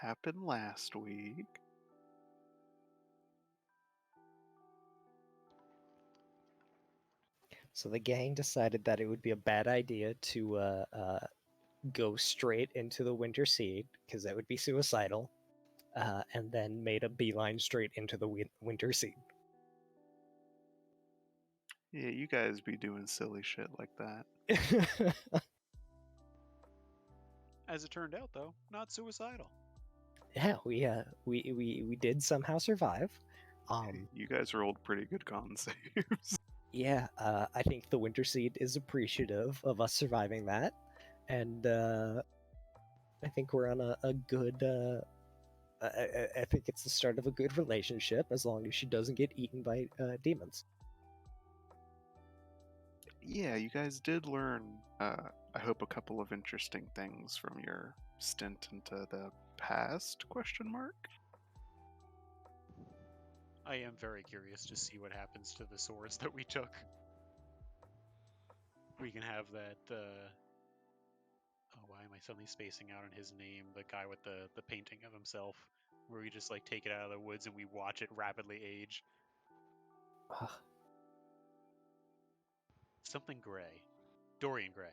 happened last week. So the gang decided that it would be a bad idea to go straight into the Winter Seed, because that would be suicidal, and then made a beeline straight into the Winter Seed. Yeah, you guys be doing silly shit like that. As it turned out, though, not suicidal. Yeah, we did somehow survive. You guys rolled pretty good con saves. Yeah, I think the Winter Seed is appreciative of us surviving that, and I think we're on a good. I think it's the start of a good relationship, as long as she doesn't get eaten by demons. Yeah, you guys did learn, I hope, a couple of interesting things from your stint into the past, question mark? I am very curious to see what happens to the swords that we took. We can have that, oh, why am I suddenly spacing out on his name? The guy with the painting of himself, where we just, like, take it out of the woods and we watch it rapidly age. Ugh. Something Gray. Dorian Gray.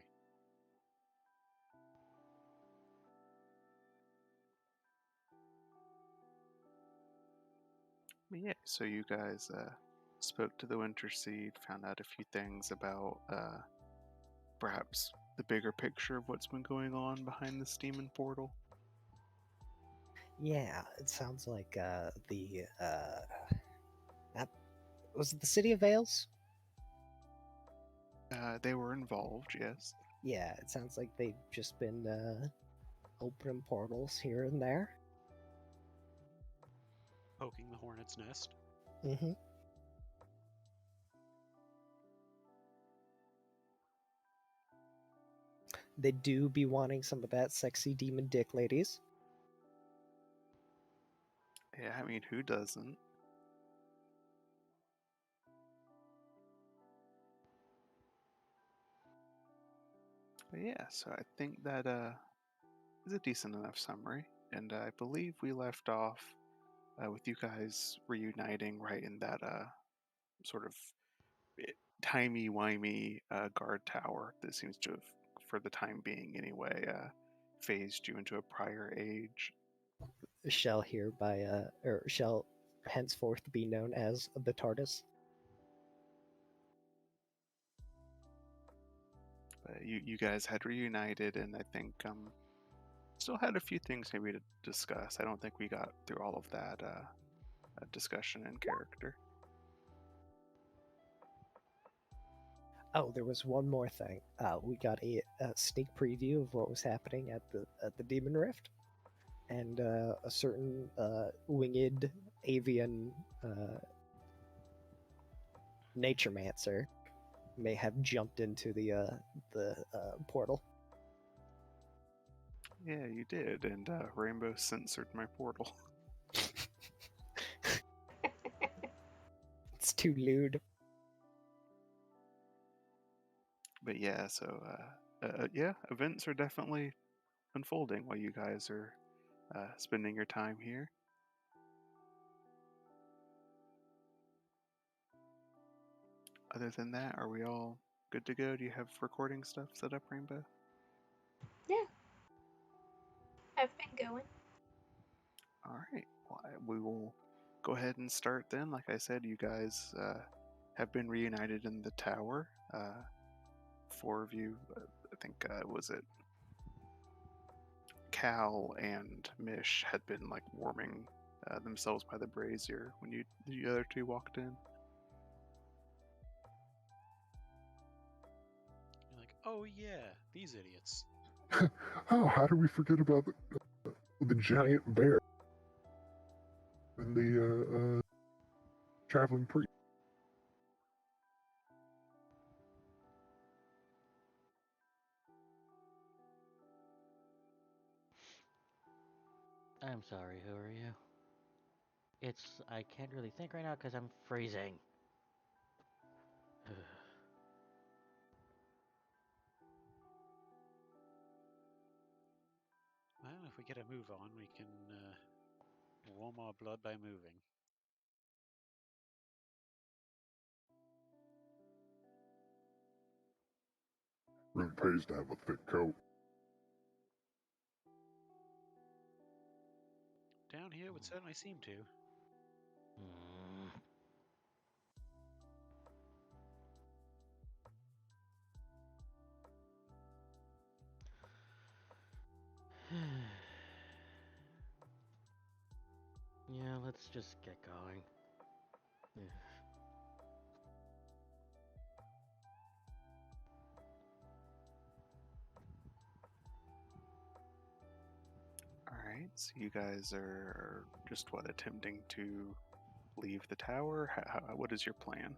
Yeah, so you guys spoke to the Winter Seed, found out a few things about perhaps the bigger picture of what's been going on behind this demon portal. Yeah, it sounds like was it the City of Vales? They were involved, yes. Yeah, it sounds like they've just been opening portals here and there. Poking the hornet's nest. Mm-hmm. They do be wanting some of that sexy demon dick, ladies. Yeah, I mean, who doesn't? But yeah, so I think that is a decent enough summary, and I believe we left off with you guys reuniting right in that sort of timey-wimey guard tower that seems to have, for the time being anyway, phased you into a prior age. Shall shall henceforth be known as the TARDIS. You guys had reunited, and I think still had a few things maybe to discuss. I don't think we got through all of that discussion in character. Oh, there was one more thing. We got a sneak preview of what was happening at the Demon Rift, and a certain winged avian naturemancer may have jumped into the portal. Yeah, you did, and Rainbow censored my portal. It's too lewd. But yeah, so yeah, events are definitely unfolding while you guys are spending your time here. Other than that, are we all good to go? Do you have recording stuff set up, Rainbow? Yeah. I've been going. All right. Well, we will go ahead and start then. Like I said, you guys have been reunited in the tower. Four of you, I think, was it Cal and Mish had been like warming themselves by the brazier when the other two walked in. You're like, oh yeah, these idiots. Oh, how did we forget about the giant bear and the traveling priest? I'm sorry, who are you? I can't really think right now because I'm freezing. Well, if we get a move on, we can warm our blood by moving. Really pays to have a thick coat. Down here would certainly seem to. Mm. Yeah, let's just get going. Yeah. Alright, so you guys are just what, attempting to leave the tower? What is your plan?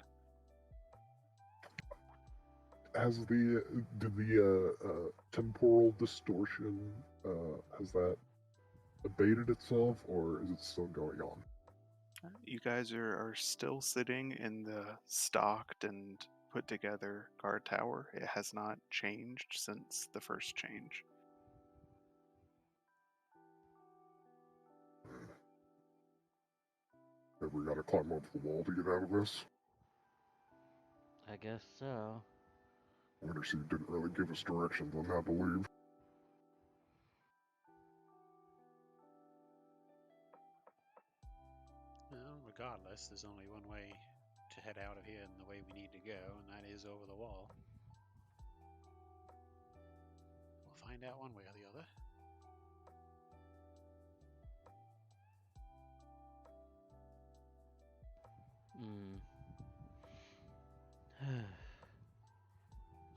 Has did the temporal distortion, has that abated itself, or is it still going on? You guys are still sitting in the stocked and put together guard tower. It has not changed since the first change. Ever gotta climb up the wall to get out of this? I guess so. Winterseed didn't really give us directions on how to leave. Well, regardless, there's only one way to head out of here and the way we need to go, and that is over the wall. We'll find out one way or the other. Hmm.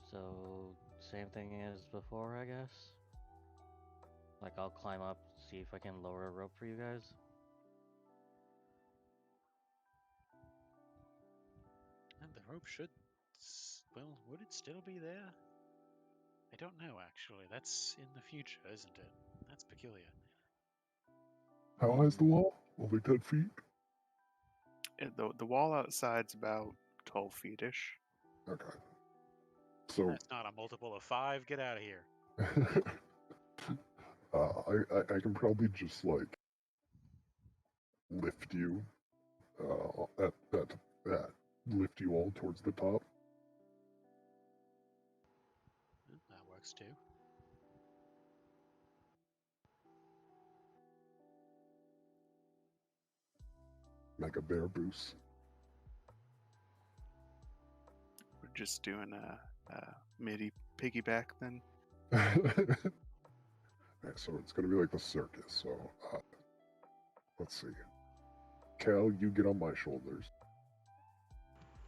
So, same thing as before, I guess? Like, I'll climb up, see if I can lower a rope for you guys? And the rope should... well, would it still be there? I don't know, actually. That's in the future, isn't it? That's peculiar. How high is the wall? Only 10 feet? The wall outside's about 12 feet-ish. Okay. So, That's not a multiple of 5. Get out of here. I can probably just, like, lift you, lift you all towards the top. That works too. Make a bear boost. We're just doing a MIDI piggyback then. So it's gonna be like the circus. So, let's see. Cal, you get on my shoulders.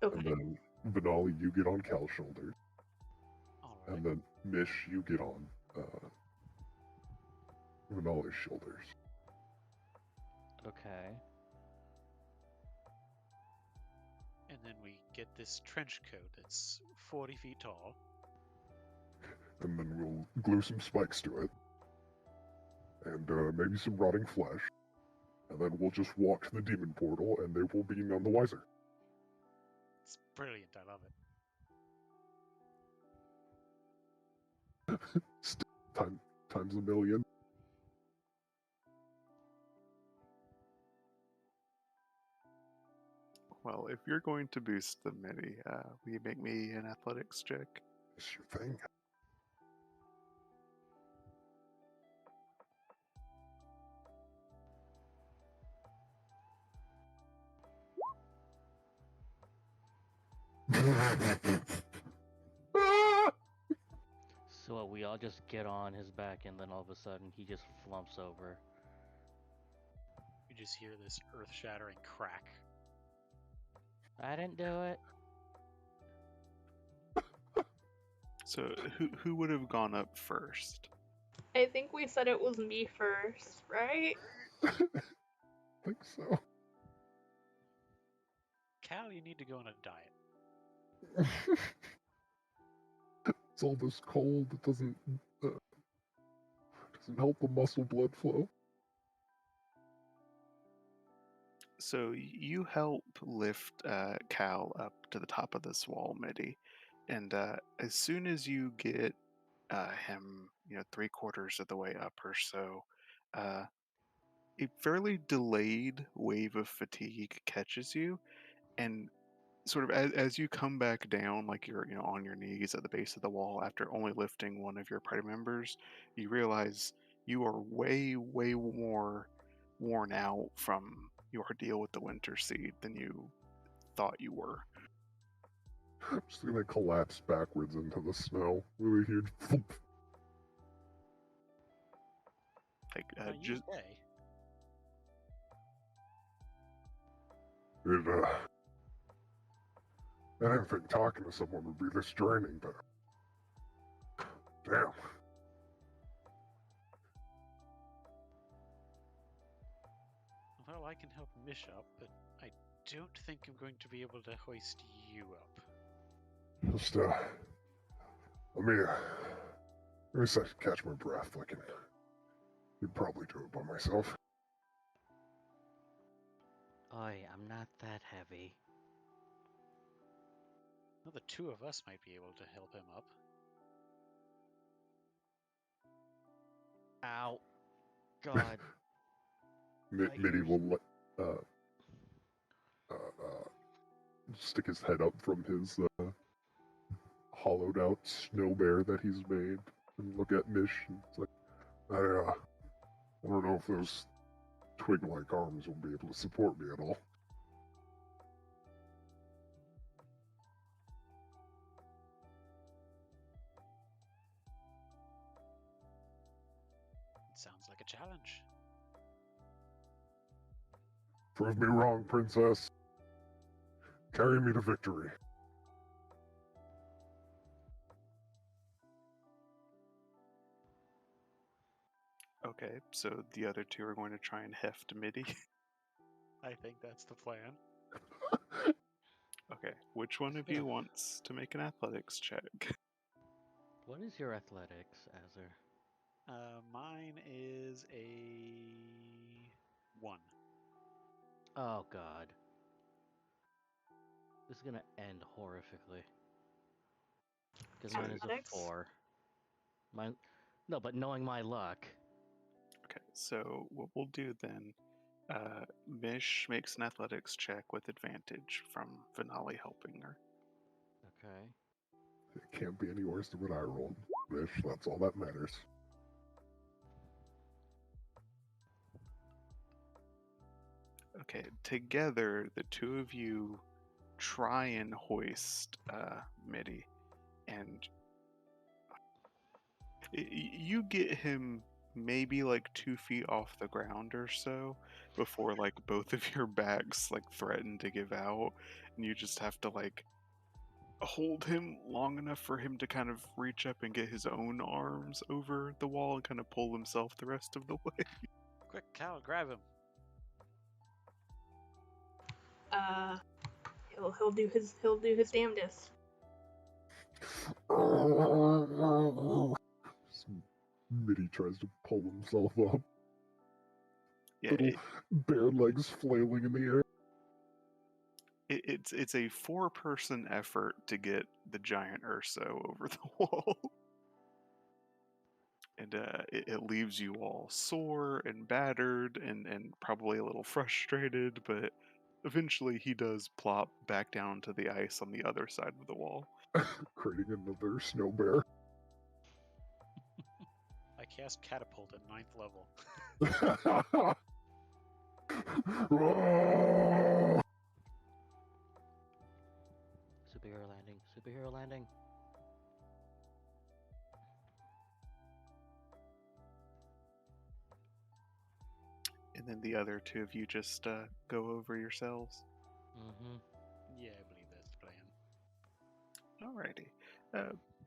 Okay. And then Vinali, you get on Cal's shoulders. Alright. And then Mish, you get on Vinali's shoulders. Okay. And then we get this trench coat that's 40 feet tall. And then we'll glue some spikes to it. And maybe some rotting flesh. And then we'll just walk to the demon portal, and they will be none the wiser. It's brilliant. I love it. Times a million. Well, if you're going to boost the MIDI, will you make me an athletics check? It's your thing. So we all just get on his back, and then all of a sudden he just flumps over. You just hear this earth-shattering crack. I didn't do it. So who would have gone up first? I think we said it was me first, right? I think so. Cal, you need to go on a diet. It's all this cold that doesn't help the muscle blood flow. So you help lift Cal up to the top of this wall, MIDI, and as soon as you get him, 3/4 of the way up or so, a fairly delayed wave of fatigue catches you, and sort of as you come back down, like you're on your knees at the base of the wall after only lifting one of your party members, you realize you are way more worn out from your deal with the winter seed than you thought you were. I'm just gonna collapse backwards into the snow with a huge thump. Like Are you just okay? I didn't think talking to someone would be this draining, but damn. Well, I can help Mish up, but I don't think I'm going to be able to hoist you up. Just let me see if I can catch my breath. I could probably do it by myself. Oi, I'm not that heavy. Well, the two of us might be able to help him up. Ow. God. Mitty will let stick his head up from his hollowed out snow bear that he's made and look at Mish. And it's like, I don't know if those twig-like arms will be able to support me at all. It sounds like a challenge. Prove me wrong, princess. Carry me to victory. okay. So the other two are going to try and heft Mitty. I think that's the plan. Okay, which one of you wants to make an athletics check? What is your athletics, Azur? Mine is a 1. Oh god. This is gonna end horrifically. Because mine is a Athletics? 4. Mine... No, but knowing my luck... Okay, so what we'll do then, Mish makes an athletics check with advantage from Finale helping her. Okay. It can't be any worse than what I rolled. Mish, that's all that matters. Okay, together the two of you try and hoist Mitty, and you get him maybe like 2 feet off the ground or so before like both of your backs like threaten to give out, and you just have to like hold him long enough for him to kind of reach up and get his own arms over the wall and kind of pull himself the rest of the way. Quick, Cal, grab him. He'll do his damnedest. Mitty tries to pull himself up. Yeah, Little bare legs flailing in the air. it's a 4-person effort to get the giant Urso over the wall. And it leaves you all sore and battered and probably a little frustrated, but eventually he does plop back down to the ice on the other side of the wall. Creating another snow bear. I cast Catapult at 9th level. Superhero landing. Superhero landing. And then the other two of you just go over yourselves. Mm-hmm. Yeah, I believe that's the plan. Alrighty.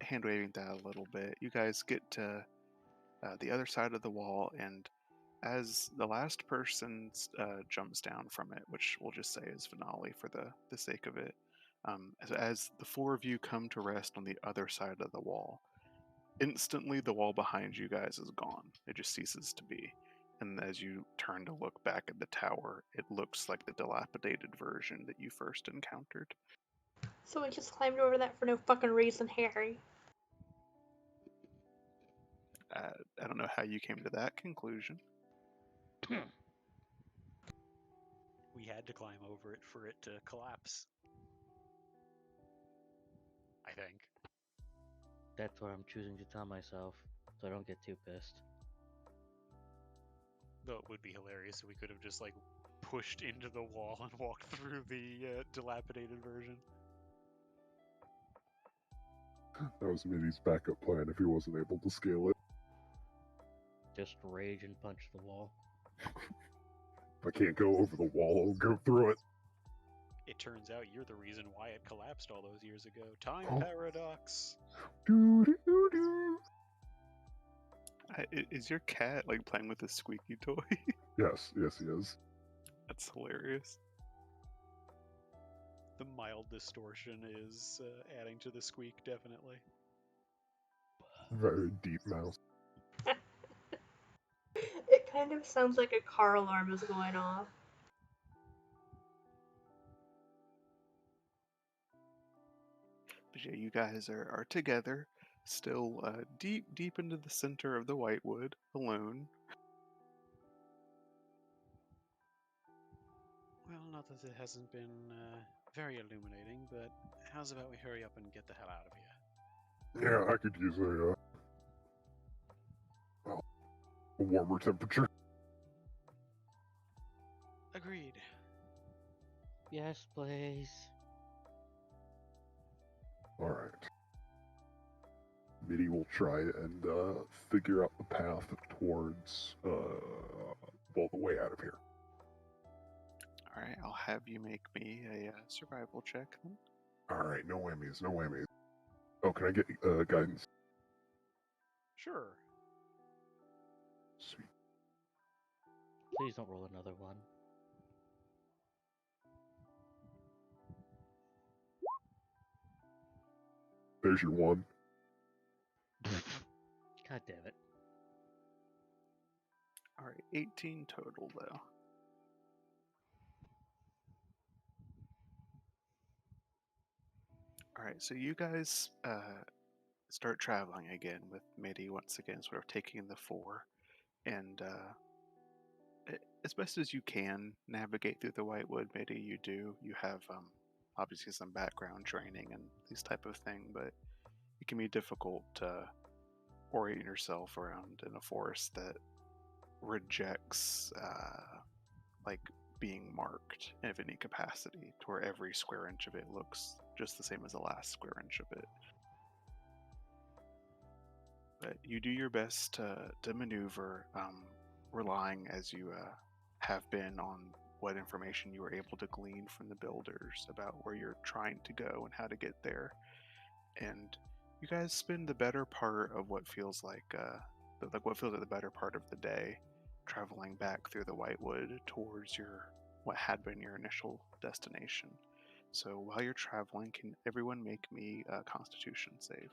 Hand waving that a little bit, you guys get to the other side of the wall, and as the last person jumps down from it, which we'll just say is Finale for the sake of it, as the 4 of you come to rest on the other side of the wall, instantly the wall behind you guys is gone. It just ceases to be. And as you turn to look back at the tower, it looks like the dilapidated version that you first encountered. So we just climbed over that for no fucking reason, Harry. I don't know how you came to that conclusion. We had to climb over it for it to collapse. I think. That's what I'm choosing to tell myself, so I don't get too pissed. Though it would be hilarious if we could have just like pushed into the wall and walked through the dilapidated version. That was Mitty's backup plan if he wasn't able to scale it. Just rage and punch the wall. If I can't go over the wall, I'll go through it. It turns out you're the reason why it collapsed all those years ago. Time Oh. paradox. Doo-doo-doo. Is your cat like playing with a squeaky toy? Yes, he is. That's hilarious. The mild distortion is adding to the squeak, definitely. Very deep mouse. It kind of sounds like a car alarm is going off. But yeah, you guys are together, still deep into the center of the Whitewood, alone. Well, not that it hasn't been very illuminating, but how's about we hurry up and get the hell out of here? Yeah, I could use a warmer temperature. Agreed. Yes, please. Alright. Mitty will try and figure out the path towards, the way out of here. Alright, I'll have you make me a survival check then. Alright, no whammies, no whammies. Oh, can I get guidance? Sure. Sweet. Please don't roll another one. There's your one. God damn it. Alright, 18 total though. Alright, so you guys start traveling again with Mitty once again, sort of taking the fore, and as best as you can navigate through the Whitewood. Mitty, you do. You have obviously some background training and these type of thing, but it can be difficult to orient yourself around in a forest that rejects like being marked of any capacity, to where every square inch of it looks just the same as the last square inch of it. But you do your best to maneuver, relying as you have been on what information you were able to glean from the builders about where you're trying to go and how to get there. And you guys spend the better part of what feels like the better part of the day traveling back through the Whitewood towards what had been your initial destination. So while you're traveling, can everyone make me a Constitution save?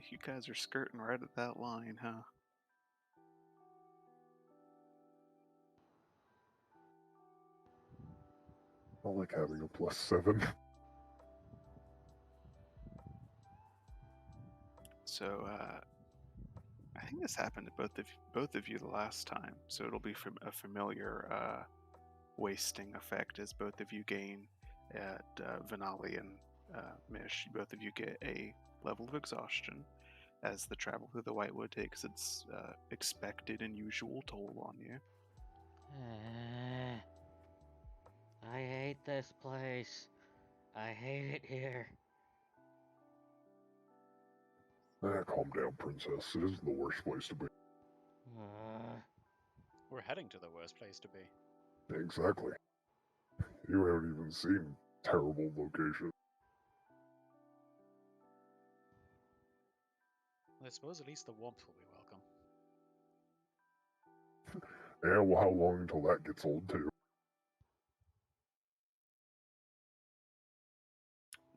You guys are skirting right at that line, huh? I like having a +7. So I think this happened to both of you the last time, so it'll be from a familiar wasting effect as both of you gain at Venali and Mish. Both of you get a level of exhaustion as the travel through the Whitewood takes its expected and usual toll on you. I hate this place. I hate it here. Calm down, princess. It isn't the worst place to be. We're heading to the worst place to be. Exactly. You haven't even seen terrible locations. I suppose at least the warmth will be welcome. Yeah, well, how long until that gets old, too?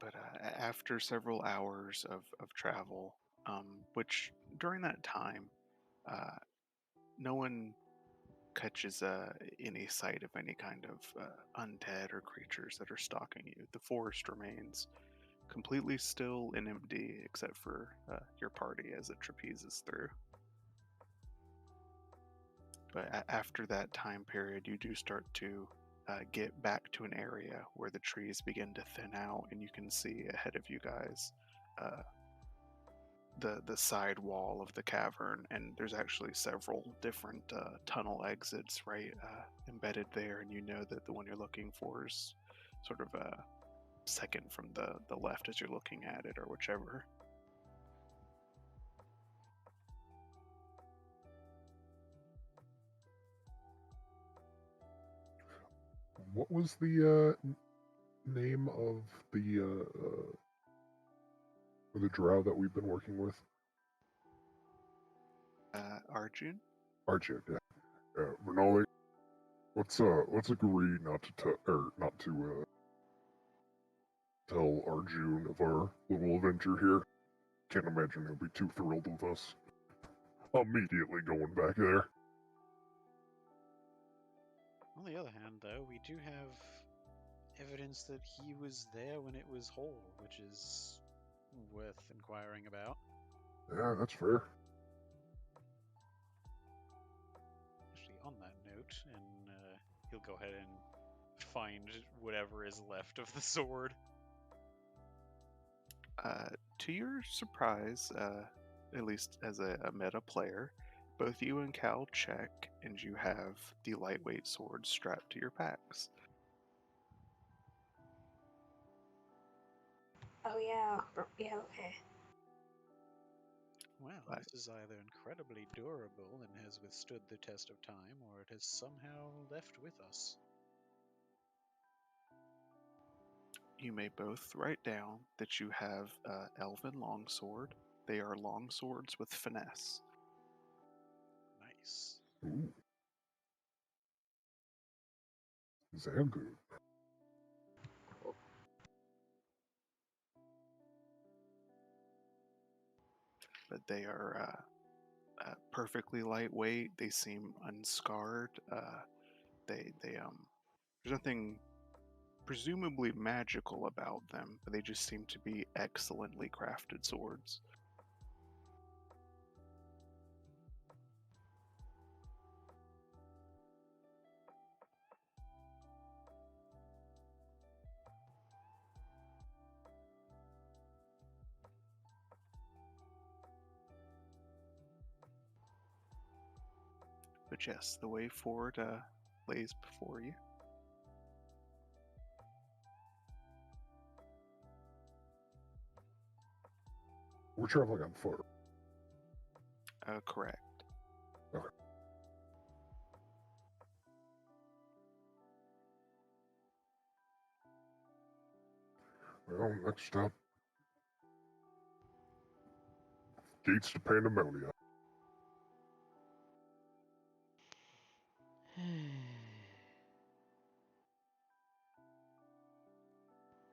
But after several hours of travel, which during that time, no one catches any sight of any kind of undead or creatures that are stalking you. The forest remains completely still and empty, except for your party as it trapezes through. But after that time period, you do start to get back to an area where the trees begin to thin out, and you can see ahead of you guys the side wall of the cavern, and there's actually several different tunnel exits right embedded there, and you know that the one you're looking for is sort of second from the left as you're looking at it, or whichever. What was the name of the drow that we've been working with? Arjun? Archie, yeah. Renali, let's agree not to tell Arjun of our little adventure here. Can't imagine he'll be too thrilled with us. Immediately going back there. On the other hand, though, we do have evidence that he was there when it was whole, which is worth inquiring about. Yeah, that's fair. Actually, on that note, and he'll go ahead and find whatever is left of the sword. To your surprise, at least as a meta player, both you and Cal check, and you have the lightweight sword strapped to your packs. Oh yeah. Yeah. Okay. Well, Right. this is either incredibly durable and has withstood the test of time, or it has somehow left with us. You may both write down that you have Elven longsword. They are longswords with finesse. Nice. Ooh. Sehr good. But they are perfectly lightweight. They seem unscarred. There's nothing presumably magical about them, but they just seem to be excellently crafted swords. But yes, the way forward lays before you. We're traveling on foot. Correct. Okay. Well, next stop. Gates to Pandamonia.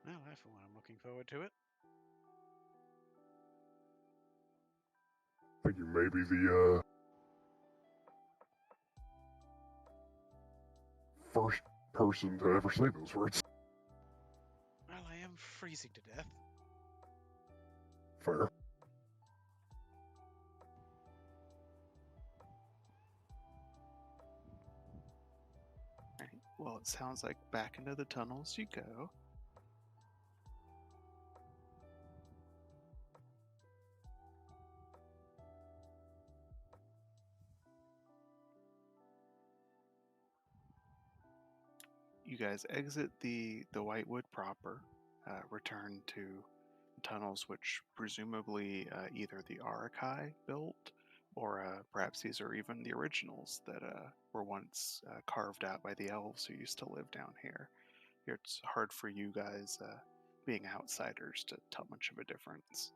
Well, I for one am looking forward to it. I think you may be the first person to ever say those words. Well, I am freezing to death. Fair. Right. Well, it sounds like back into the tunnels you go. You guys exit the Whitewood proper, return to tunnels which presumably either the Arakai built, or perhaps these are even the originals that were once carved out by the elves who used to live down here. It's hard for you guys, being outsiders, to tell much of a difference.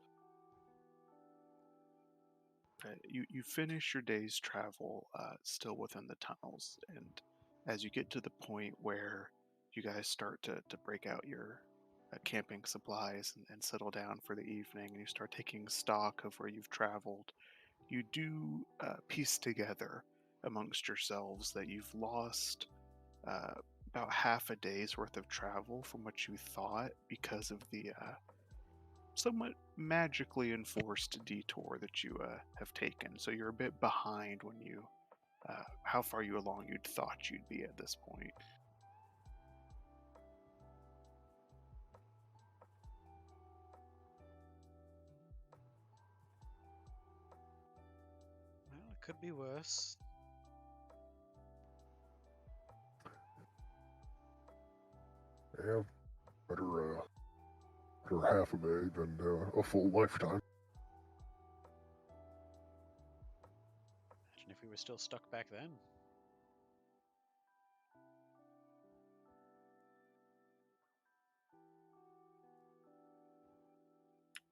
You finish your day's travel still within the tunnels, and as you get to the point where you guys start to break out your camping supplies and settle down for the evening, and you start taking stock of where you've traveled, you do piece together amongst yourselves that you've lost about half a day's worth of travel from what you thought because of the somewhat magically enforced detour that you have taken. So you're a bit behind when you how far you along you'd thought you'd be at this point. Well, it could be worse. Yeah, better half a day than a full lifetime. Imagine if we were still stuck back then.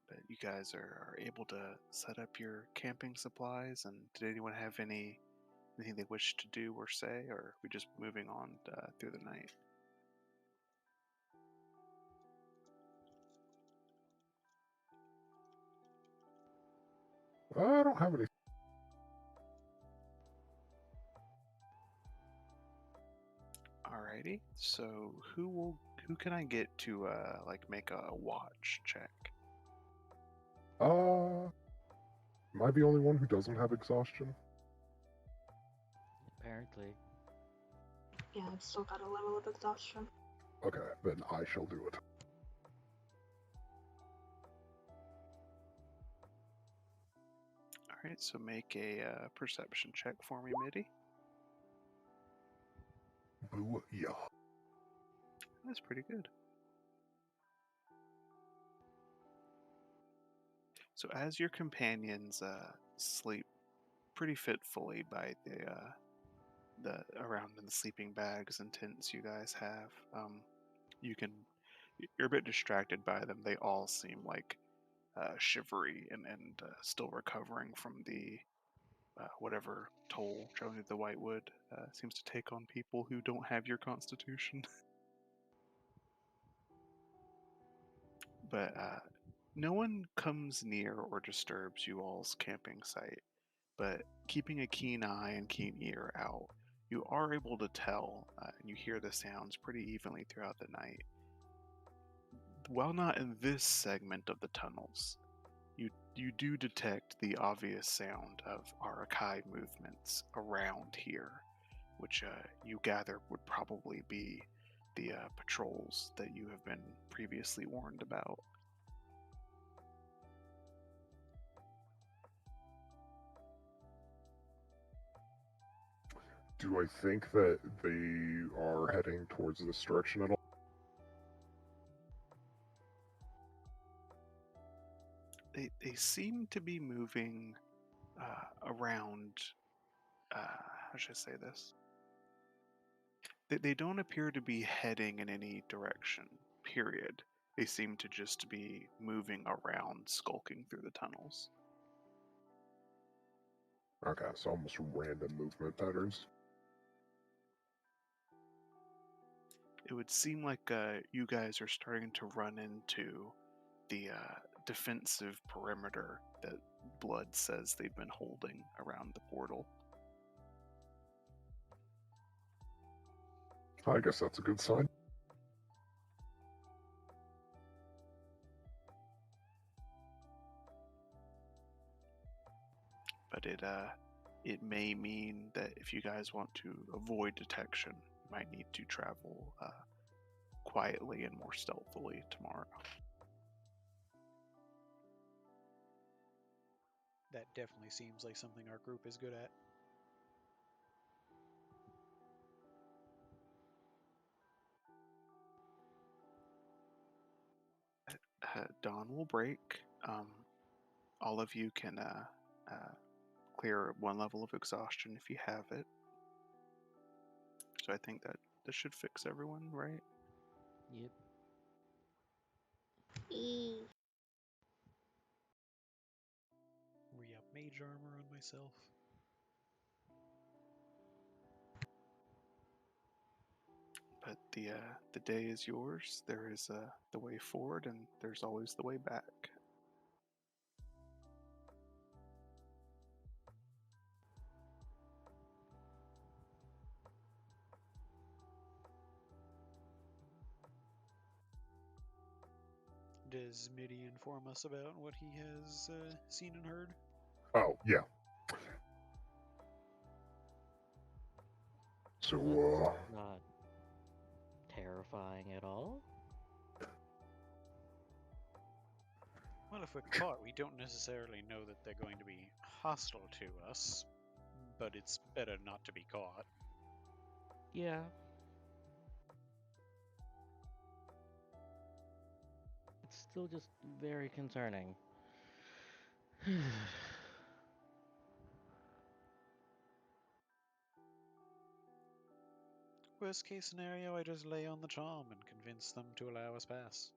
But you guys are able to set up your camping supplies. And did anyone have anything they wish to do or say, or are we just moving on through the night? I don't have any. Alrighty. So who can I get to like make a watch check? Am I the only one who doesn't have exhaustion? Apparently. Yeah, I've still got a level of exhaustion. Okay, then I shall do it. Alright, so make a perception check for me, Mitty. Boo, yeah. That's pretty good. So as your companions sleep pretty fitfully by the around in the sleeping bags and tents you guys have, you're a bit distracted by them. They all seem like shivery and still recovering from the whatever toll traveling through the Whitewood seems to take on people who don't have your constitution. But no one comes near or disturbs you all's camping site. But keeping a keen eye and keen ear out, you are able to tell, and you hear the sounds pretty evenly throughout the night. While not in this segment of the tunnels, you do detect the obvious sound of Arakai movements around here, which you gather would probably be the patrols that you have been previously warned about. Do I think that they are heading towards this direction at all? They seem to be moving around. How should I say this? They don't appear to be heading in any direction. Period. They seem to just be moving around, skulking through the tunnels. Okay, so almost random movement patterns. It would seem like you guys are starting to run into the defensive perimeter that Blood says they've been holding around the portal. I guess that's a good sign. But it may mean that if you guys want to avoid detection, you might need to travel quietly and more stealthily tomorrow. That definitely seems like something our group is good at. Dawn will break. All of you can clear one level of exhaustion if you have it. So I think that this should fix everyone, right? Yep. Re-up mage armor on myself. But the day is yours. There is the way forward, and there's always the way back. does Midi inform us about what he has seen and heard? Oh, yeah. So, That's not terrifying at all. Well, if we're caught, we don't necessarily know that they're going to be hostile to us, but it's better not to be caught. Yeah. It's still just very concerning. Worst case scenario, I just lay on the charm and convince them to allow us pass.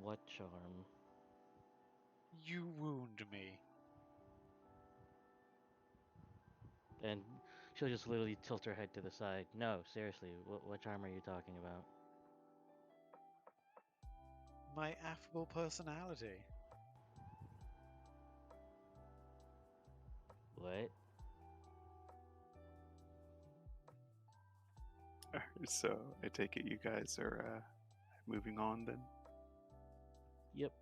What charm? You wound me. And she'll just literally tilt her head to the side. No, seriously, what charm are you talking about? My affable personality. What? So I take it you guys are moving on then? Yep.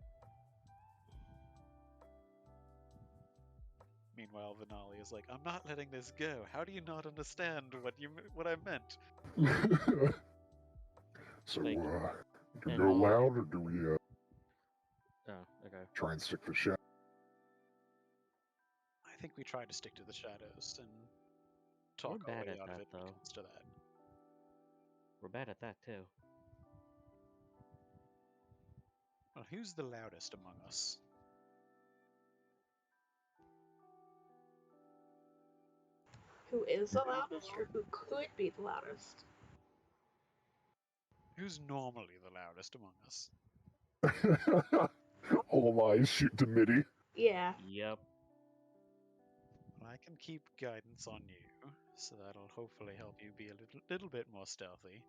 Meanwhile, Vinali is like, I'm not letting this go. How do you not understand what I meant? so Like, do we and go he- loud or do we Oh, okay. try and stick to shadow? I think we try to stick to the shadows and We're talk our bad way at out of that, it when it though. comes to that. We're bad at that, too. Well, who's the loudest among us? Who is the loudest or who could be the loudest? Who's normally the loudest among us? All eyes shoot to MIDI. Yeah. Yep. Well, I can keep guidance on you, so that'll hopefully help you be a little bit more stealthy.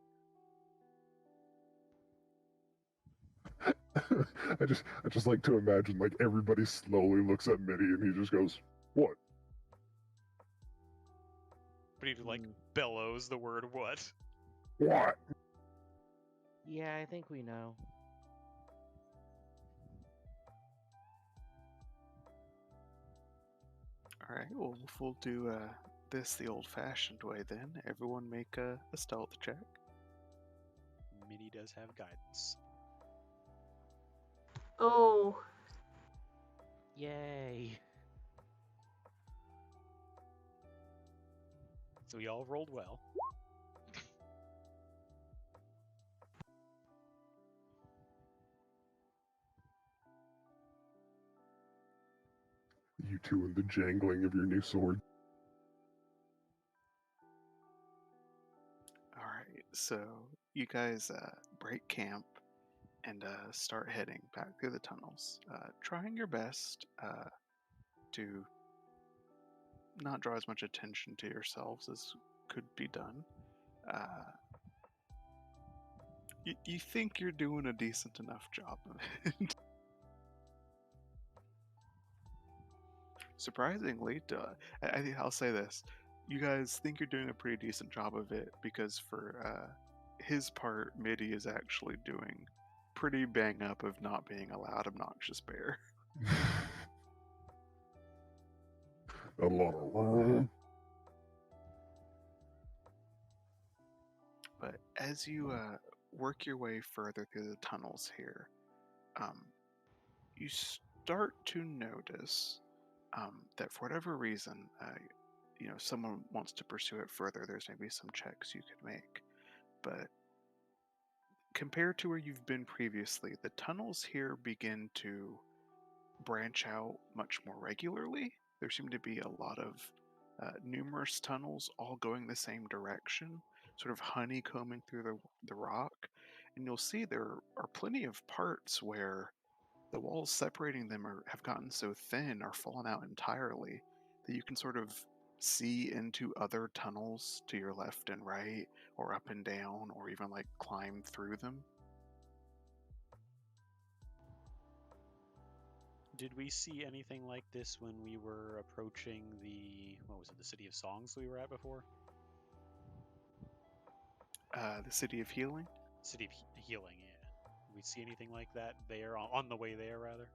I just like to imagine like everybody slowly looks at MIDI and he just goes, "What?" But he like Hmm. bellows the word "what." What? Yeah, I think we know. All right. Well, we'll do this the old-fashioned way then. Everyone make a stealth check. Minnie does have guidance. Oh, Yay. So we all rolled well. You two and the jangling of your new sword. All right. So you guys break camp and start heading back through the tunnels, trying your best to not draw as much attention to yourselves as could be done. You think you're doing a decent enough job of it. Surprisingly, I think I'll say this: you guys think you're doing a pretty decent job of it because for his part, Midi is actually doing pretty bang up of not being a loud, obnoxious bear. A lot of But as you work your way further through the tunnels here, you start to notice that for whatever reason, someone wants to pursue it further. There's maybe some checks you could make, but compared to where you've been previously, the tunnels here begin to branch out much more regularly. There seem to be a lot of numerous tunnels all going the same direction, sort of honeycombing through the rock. And you'll see there are plenty of parts where the walls separating them have gotten so thin or fallen out entirely that you can sort of see into other tunnels to your left and right, or up and down, or even like climb through them. Did we see anything like this when we were approaching the City of Songs we were at before? The City of Healing? City of Healing, yeah. we see anything like that there on the way there, rather?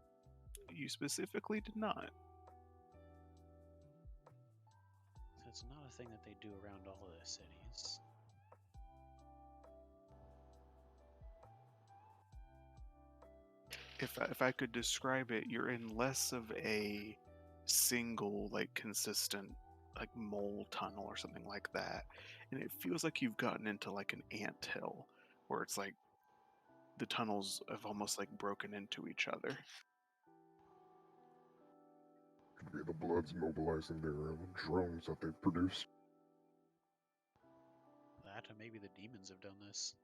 You specifically did not. So it's not a thing that they do around all of their cities. If I could describe it, you're in less of a single, like, consistent, like, mole tunnel or something like that, and it feels like you've gotten into like an anthill, where it's like the tunnels have almost like broken into each other. Could be the Bloods mobilizing their drones that they've produced. That, or maybe the demons have done this.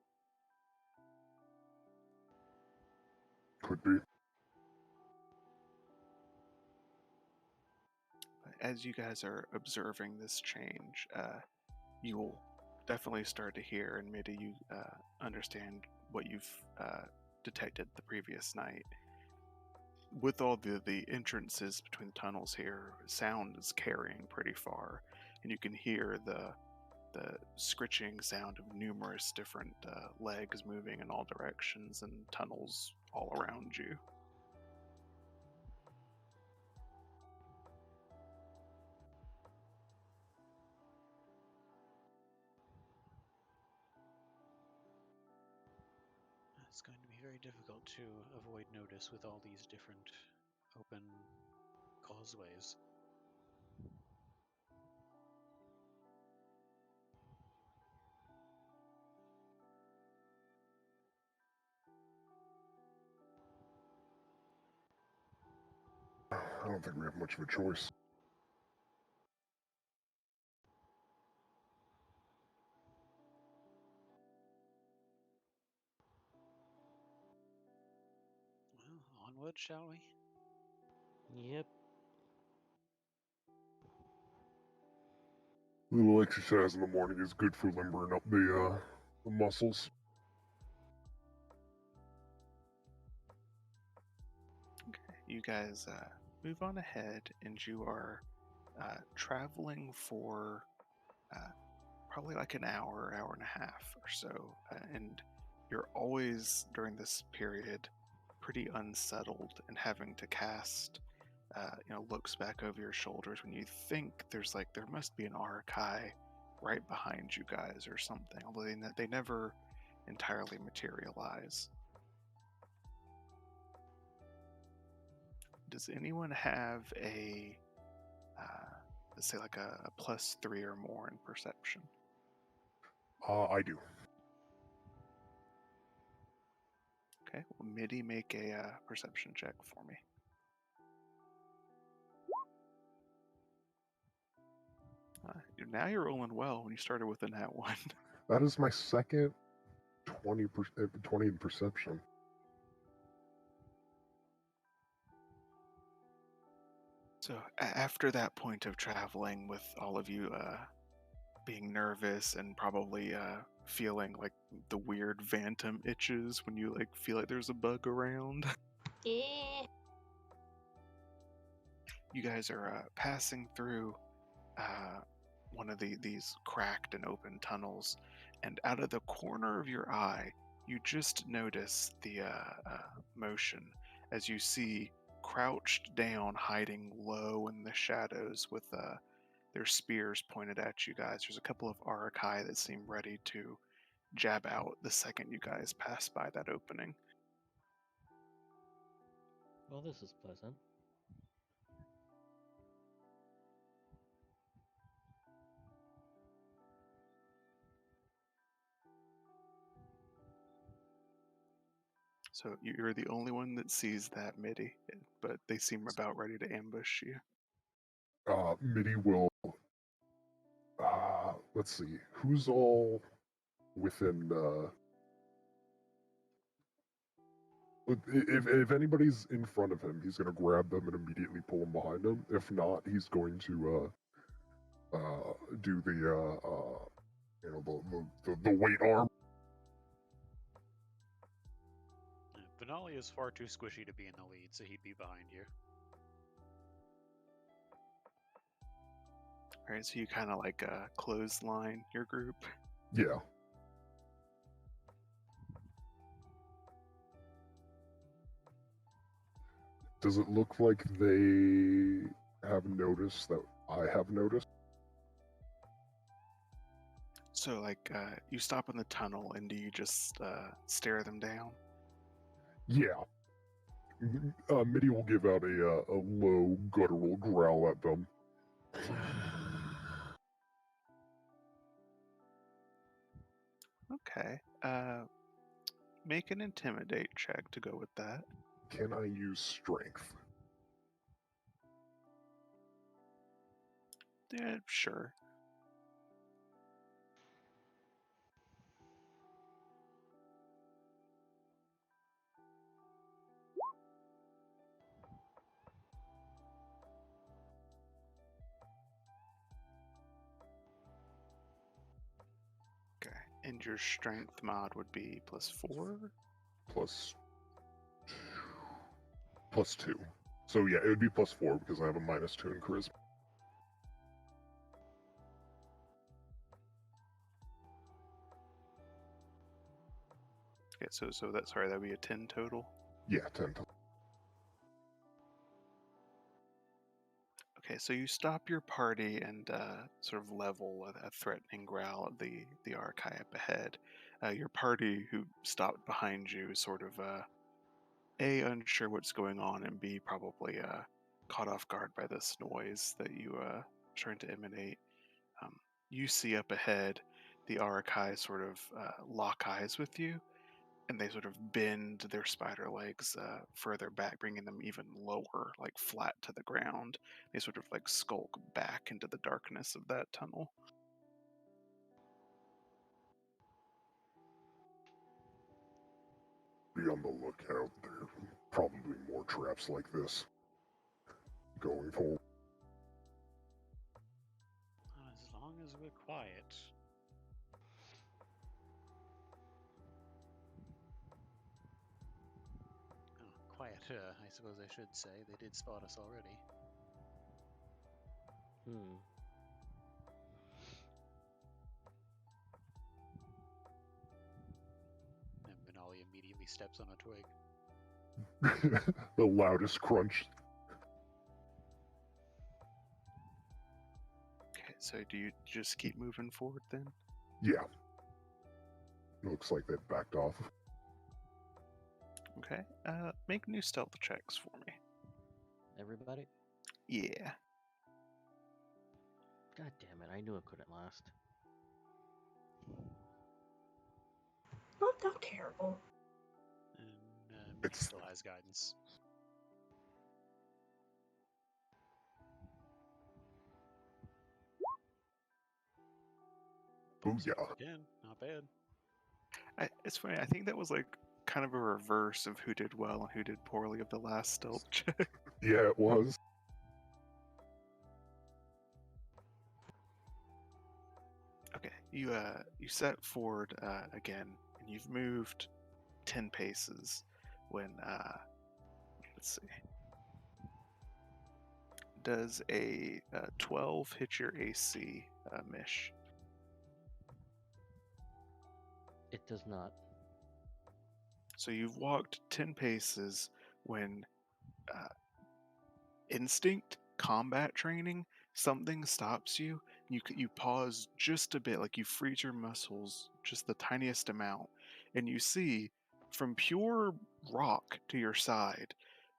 Could be. As you guys are observing this change, you will definitely start to hear, and maybe you understand what you've detected the previous night. With all the entrances between the tunnels here, sound is carrying pretty far, and you can hear the scritching sound of numerous different legs moving in all directions and tunnels all around you. It's going to be very difficult to avoid notice with all these different open causeways. I don't think we have much of a choice. Well, onward, shall we? Yep. A little exercise in the morning is good for limbering up the muscles. Okay, you guys move on ahead, and you are traveling for probably like an hour, hour and a half or so, and you're always during this period pretty unsettled and having to cast looks back over your shoulders when you think there must be an Arakai right behind you guys or something, although they never entirely materialize. Does anyone have a let's say like a +3 or more in perception? I do. Okay, well, Midi, make a perception check for me. Now you're rolling well when you started with a nat 1. That is my second 20 in perception. So after that point of traveling, with all of you being nervous and probably feeling like the weird phantom itches when you like feel like there's a bug around, Yeah. you guys are passing through one of these cracked and open tunnels, and out of the corner of your eye, you just notice the motion as you see crouched down, hiding low in the shadows with their spears pointed at you guys. There's a couple of Arakai that seem ready to jab out the second you guys pass by that opening. Well, this is pleasant. So you're the only one that sees that, Midi, but they seem about ready to ambush you. Midi will. Let's see. Who's all within? If anybody's in front of him, he's gonna grab them and immediately pull them behind him. If not, he's going to do the the weight arm. Benali is far too squishy to be in the lead, so he'd be behind you. All right, so you kind of like clothesline your group. Yeah. Does it look like they have noticed that I have noticed? So, like, you stop in the tunnel, and do you just stare them down? Yeah. Mitty will give out a low, guttural growl at them. Okay. Make an intimidate check to go with that. Can I use strength? Yeah, sure. Okay. And your strength mod would be +4? Plus 2. So yeah, it would be +4 because I have a -2 in charisma. Okay, so that's sorry, that would be a 10 total. Yeah, 10. Okay, so you stop your party and sort of level a threatening growl at the archive up ahead. Your party, who stopped behind you, is sort of A, unsure what's going on, and B, probably caught off guard by this noise that you trying to emanate. You see up ahead the Arakai sort of lock eyes with you, and they sort of bend their spider legs further back, bringing them even lower, like flat to the ground. They sort of like skulk back into the darkness of that tunnel. Be on the lookout. There are probably more traps like this going forward. As long as we're quiet. Oh, quieter, I suppose I should say. They did spot us already. Hmm. And Benali immediately steps on a twig. The loudest crunch. Okay, so do you just keep moving forward then? Yeah. Looks like they backed off. Okay, make new stealth checks for me. Everybody? Yeah. God damn it, I knew it couldn't last. Not that terrible. And Mitty It's- still has guidance. Booyah. Again, not bad. It's funny, I think that was like kind of a reverse of who did well and who did poorly of the last stealth check. Yeah, it was. Okay, you set forward again, and you've moved 10 paces when let's see, does a 12 hit your AC, Mish? It does not. So you've walked 10 paces when instinct combat training, something stops you. You pause just a bit, like you freeze your muscles just the tiniest amount, and you see from pure rock to your side,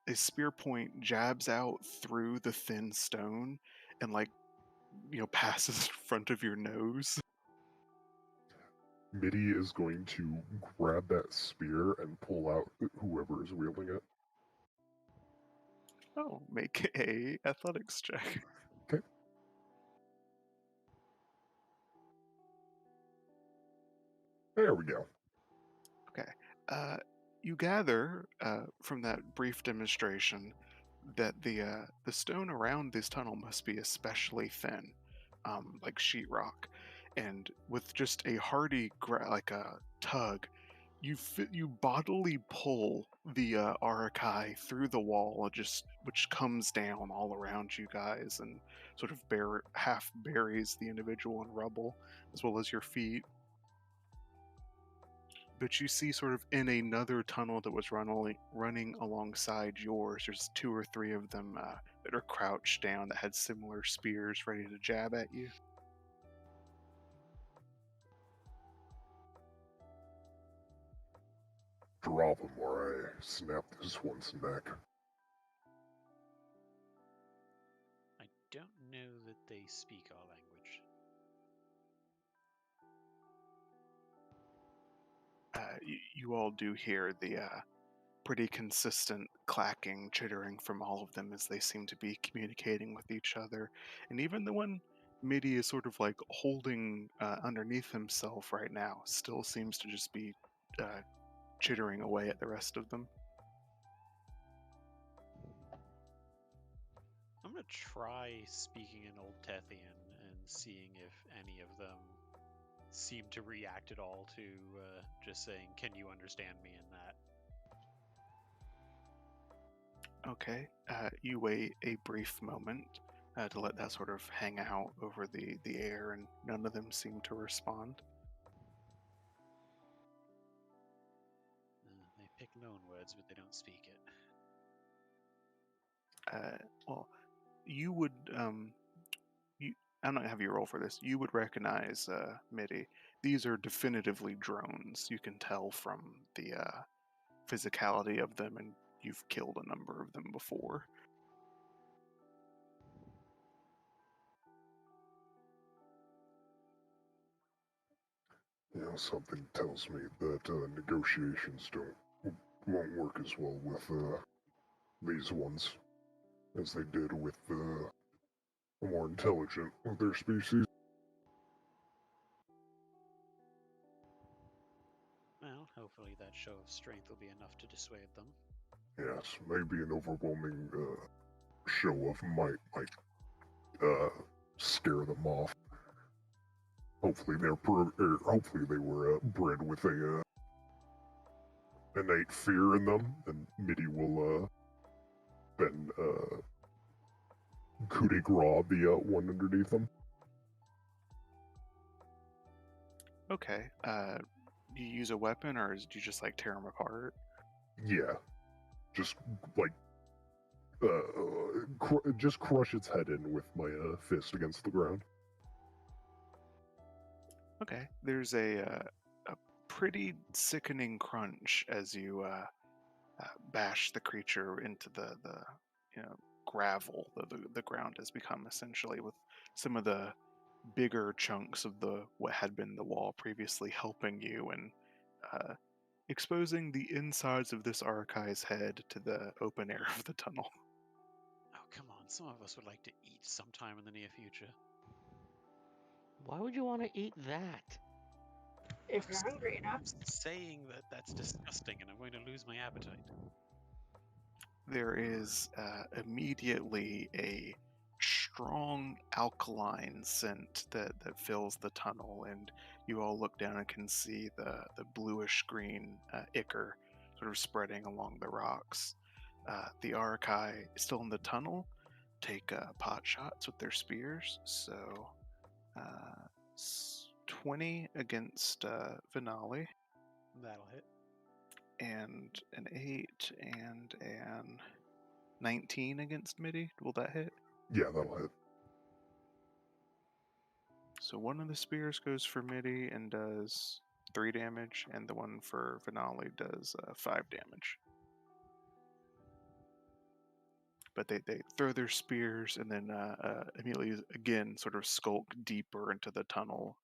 a spear point jabs out through the thin stone and passes in front of your nose. Mitty is going to grab that spear and pull out whoever is wielding it. Oh, make a athletics check. There we go. Okay. You gather from that brief demonstration that the stone around this tunnel must be especially thin, like sheetrock, and with just a hearty like a tug, you bodily pull the Arakai through the wall, which comes down all around you guys and sort of half buries the individual in rubble, as well as your feet. but you see sort of in another tunnel that was running alongside yours, there's 2 or 3 of them that are crouched down that had similar spears ready to jab at you. Drop him or I snap this one's neck. I don't know that they speak our language. You all do hear the pretty consistent clacking, chittering from all of them as they seem to be communicating with each other. And even the one Midi is sort of like holding underneath himself right now still seems to just be chittering away at the rest of them. I'm gonna try speaking in Old Tethian and seeing if any of them seem to react at all to just saying, "Can you understand me?" in that. Okay, you wait a brief moment to let that sort of hang out over the air, and none of them seem to respond. They pick loan words, but they don't speak it. Well, you would I'm not gonna have you roll for this. You would recognize Midi. These are definitively drones. You can tell from the physicality of them, and you've killed a number of them before. Something tells me that negotiations won't work as well with these ones as they did with the more intelligent of their species. Well, hopefully that show of strength will be enough to dissuade them. Yes, maybe an overwhelming show of might might scare them off. Hopefully hopefully they were bred with a innate fear in them, and Midi will then coup de grace the one underneath them. Okay. Do you use a weapon, or do you just like tear them apart? Yeah, just like just crush its head in with my fist against the ground. Okay. There's a pretty sickening crunch as you bash the creature into the gravel that the ground has become, essentially, with some of the bigger chunks of the what had been the wall previously helping you, and exposing the insides of this Archive's head to the open air of the tunnel. Oh, come on. Some of us would like to eat sometime in the near future. Why would you want to eat that? If you're hungry enough. I'm saying that that's disgusting and I'm going to lose my appetite. There is immediately a strong alkaline scent that fills the tunnel, and you all look down and can see the bluish green ichor sort of spreading along the rocks. The Arakai still in the tunnel take pot shots with their spears, so 20 against Vinali, That'll hit. and an 8 and an 19 against Midi. Will that hit? Yeah, that'll hit. So one of the spears goes for Midi and does 3 damage, and the one for Vinali does 5 damage. But they throw their spears and then immediately again sort of skulk deeper into the tunnel,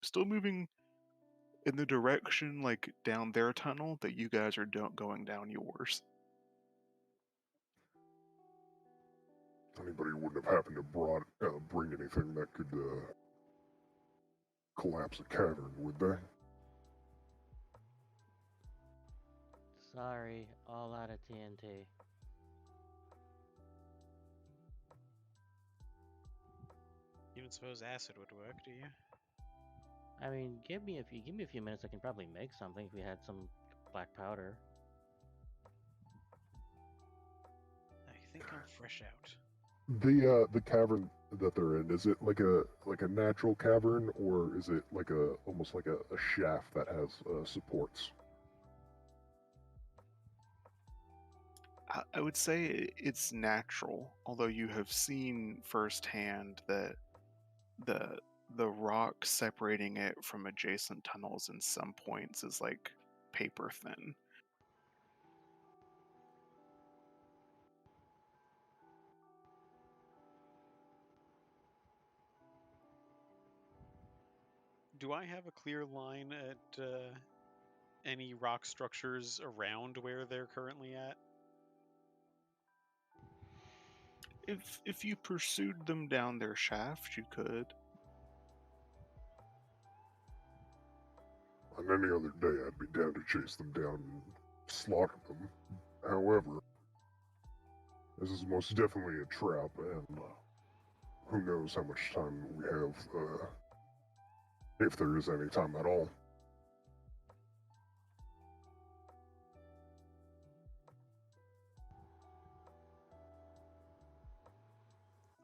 still moving in the direction like down their tunnel that you guys are going down yours. Anybody wouldn't have happened to bring anything that could collapse a cavern, would they? Sorry, all out of TNT. You don't suppose acid would work, do you? I mean, give me a few minutes, I can probably make something if we had some black powder. I think I'm fresh out. The cavern that they're in, is it like a natural cavern, or is it like almost like a shaft that has supports? I would say it's natural, although you have seen firsthand that the the rock separating it from adjacent tunnels in some points is like paper thin. Do I have a clear line at any rock structures around where they're currently at? If you pursued them down their shaft, you could. On any other day, I'd be down to chase them down and slaughter them. However, this is most definitely a trap, and who knows how much time we have, if there is any time at all.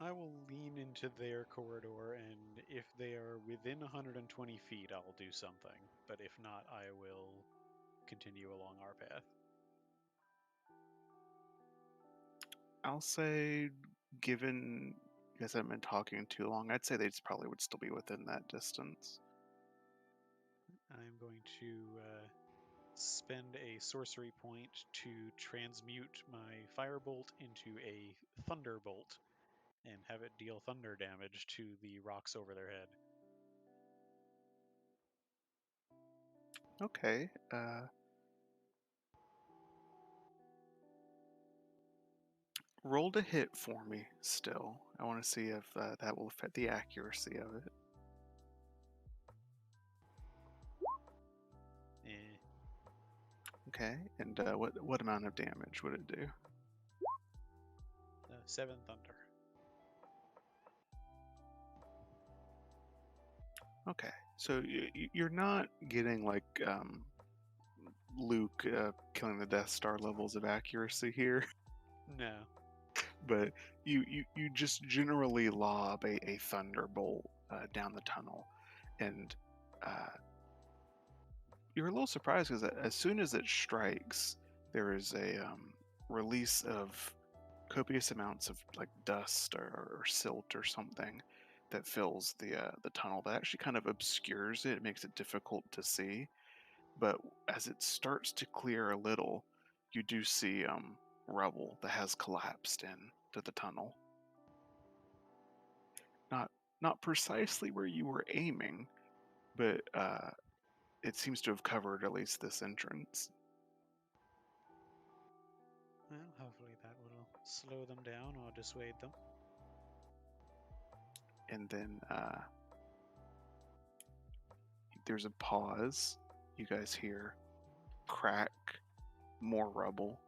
I will lean into their corridor, and if they are within 120 feet, I'll do something. But if not, I will continue along our path. I'll say, given you guys haven't been talking too long, I'd say they probably would still be within that distance. I'm going to spend a sorcery point to transmute my firebolt into a thunderbolt and have it deal thunder damage to the rocks over their head. Okay. Roll to hit for me still. I want to see if that will affect the accuracy of it. Eh, Okay. And what amount of damage would it do? 7 thunder. Okay. So you're not getting like Luke killing the Death Star levels of accuracy here. No. But you just generally lob a thunderbolt down the tunnel, and you're a little surprised because as soon as it strikes, there is a release of copious amounts of like dust or silt or something that fills the tunnel that actually kind of obscures it. It makes it difficult to see. But as it starts to clear a little, you do see rubble that has collapsed into the tunnel. Not precisely where you were aiming, but it seems to have covered at least this entrance. Well, hopefully that will slow them down or dissuade them. And then there's a pause. You guys hear crack, more rubble,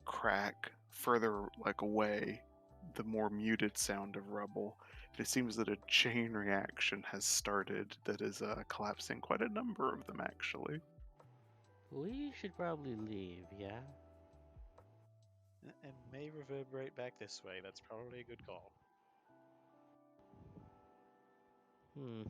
crack, further like away, the more muted sound of rubble. It seems that a chain reaction has started that is collapsing quite a number of them, actually. We should probably leave, yeah? And may reverberate back this way. That's probably a good call. Hmm.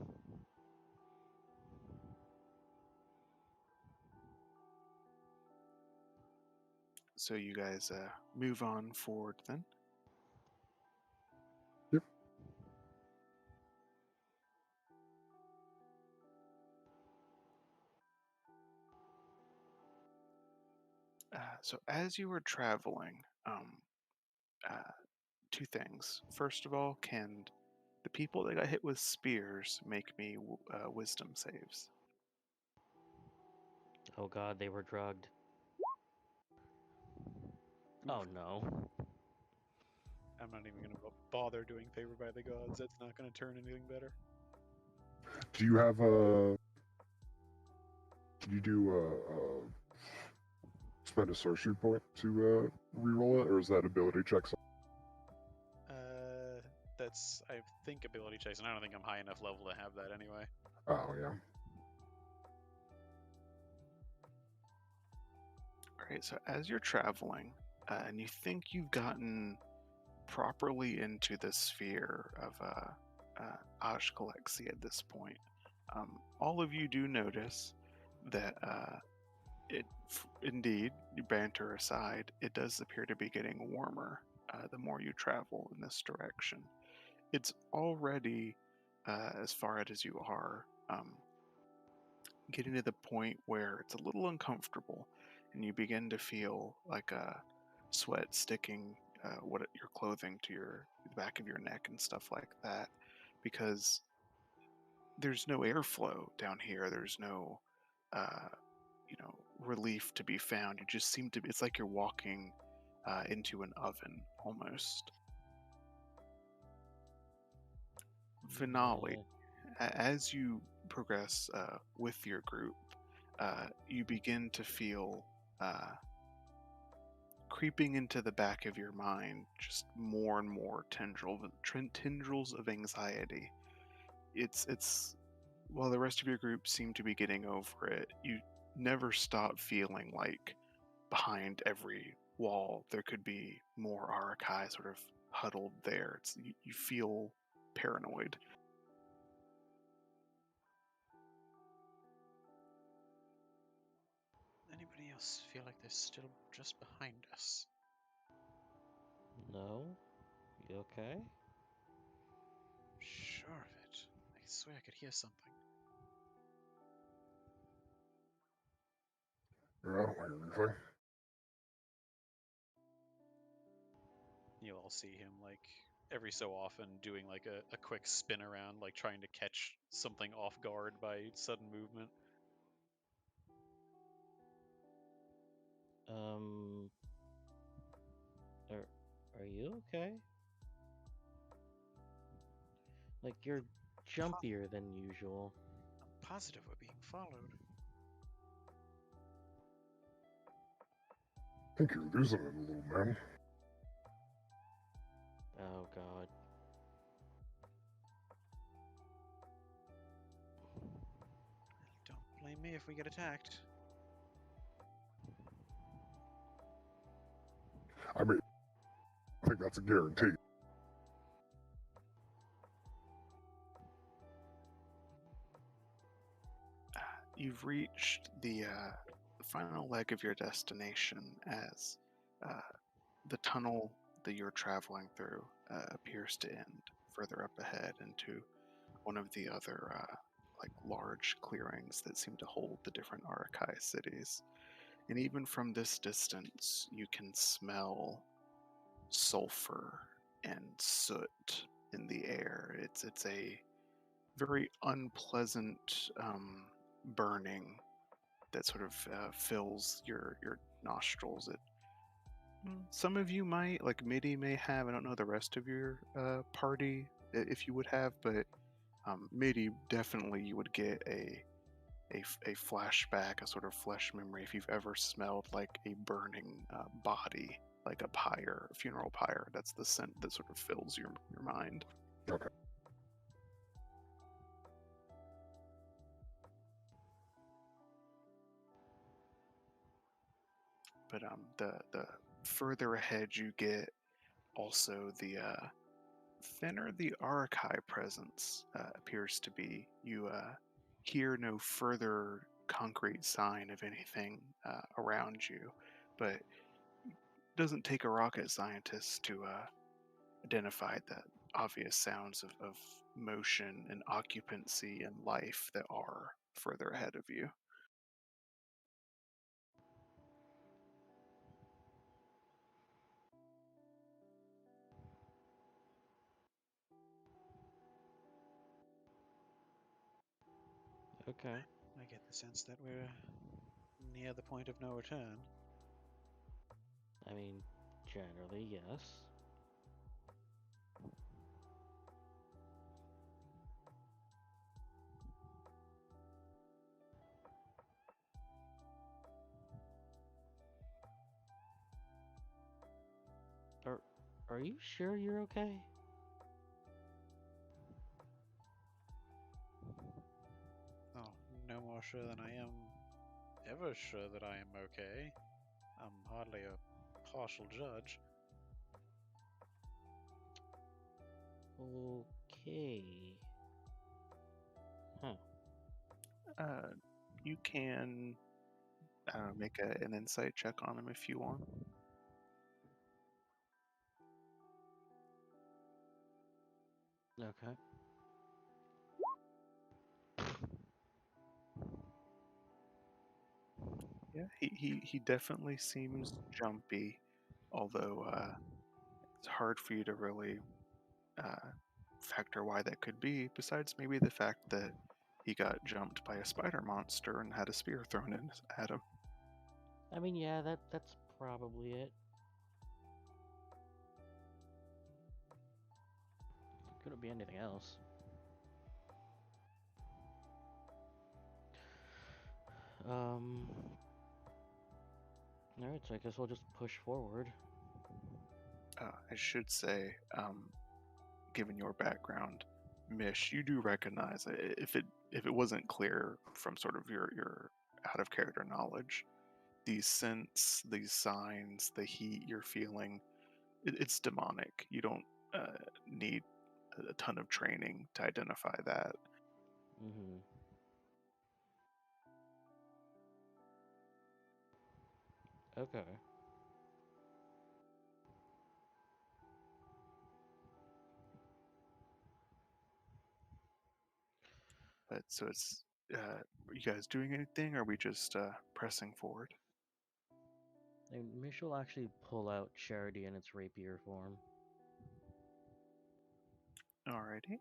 So you guys move on forward then. Yep. So as you were traveling, two things. First of all, can the people that got hit with spears make me wisdom saves? Oh god, they were drugged. Oh no. I'm not even going to bother doing Favor by the Gods. That's not going to turn anything better. Do you have a? Can you do spend a sorcery point to reroll it, or is that ability checks? That's, I think, ability checks, and I don't think I'm high enough level to have that anyway. Oh yeah. All right. So as you're traveling, and you think you've gotten properly into the sphere of Ashkalexi at this point. All of you do notice that indeed, banter aside, it does appear to be getting warmer the more you travel in this direction. It's already, as far out as you are, getting to the point where it's a little uncomfortable, and you begin to feel like sweat sticking your clothing to the back of your neck and stuff like that, because there's no airflow down here. There's no relief to be found. You just seem to it's like you're walking into an oven almost. Finale. As you progress with your group, you begin to feel creeping into the back of your mind just more and more tendrils of anxiety. It's while the rest of your group seem to be getting over it, you never stop feeling like behind every wall there could be more Arakai sort of huddled there. You feel paranoid. Anybody else feel like they're still just behind us? No? You okay? Sure of it. I swear I could hear something. Yeah, I don't hear anything. You'll all see him, like, every so often doing, like, a quick spin around, like, trying to catch something off guard by sudden movement. Are you okay? Like, you're jumpier than usual. I'm positive we're being followed. I think you're losing it a little, man. Oh god. Don't blame me if we get attacked. I mean, I think that's a guarantee. You've reached the final leg of your destination as the tunnel that you're traveling through appears to end further up ahead into one of the other like large clearings that seem to hold the different Arakai cities. And even from this distance, you can smell sulfur and soot in the air. It's a very unpleasant burning that sort of fills your nostrils. Some of you might, like Midi may have. I don't know the rest of your party if you would have, but Midi definitely you would get a flashback, a sort of flesh memory if you've ever smelled like a burning body, like a pyre, a funeral pyre. That's the scent that sort of fills your mind. Okay. But the further ahead you get, also the thinner the Arakai presence appears to be. You hear no further concrete sign of anything around you, but it doesn't take a rocket scientist to identify the obvious sounds of motion and occupancy and life that are further ahead of you. Okay. I get the sense that we're near the point of no return. I mean, generally, yes. Are you sure you're okay? Oh, no more sure than I am ever sure that I am okay. I'm hardly a partial judge. Okay. Huh. You can make an insight check on him if you want. Okay. Yeah, he definitely seems jumpy, although it's hard for you to really uh, factor why that could be, besides maybe the fact that he got jumped by a spider monster and had a spear thrown in at him. I mean, yeah, that's probably it. Couldn't be anything else. Alright, so I guess we'll just push forward. I should say, given your background, Mish, you do recognize if it wasn't clear from sort of your out of character knowledge, these scents, these signs, the heat you're feeling, it's demonic. You don't need a ton of training to identify that. Mm-hmm. Okay. But so it's are you guys doing anything, or are we just pressing forward? And Mish will actually pull out Charity in its rapier form. Alrighty.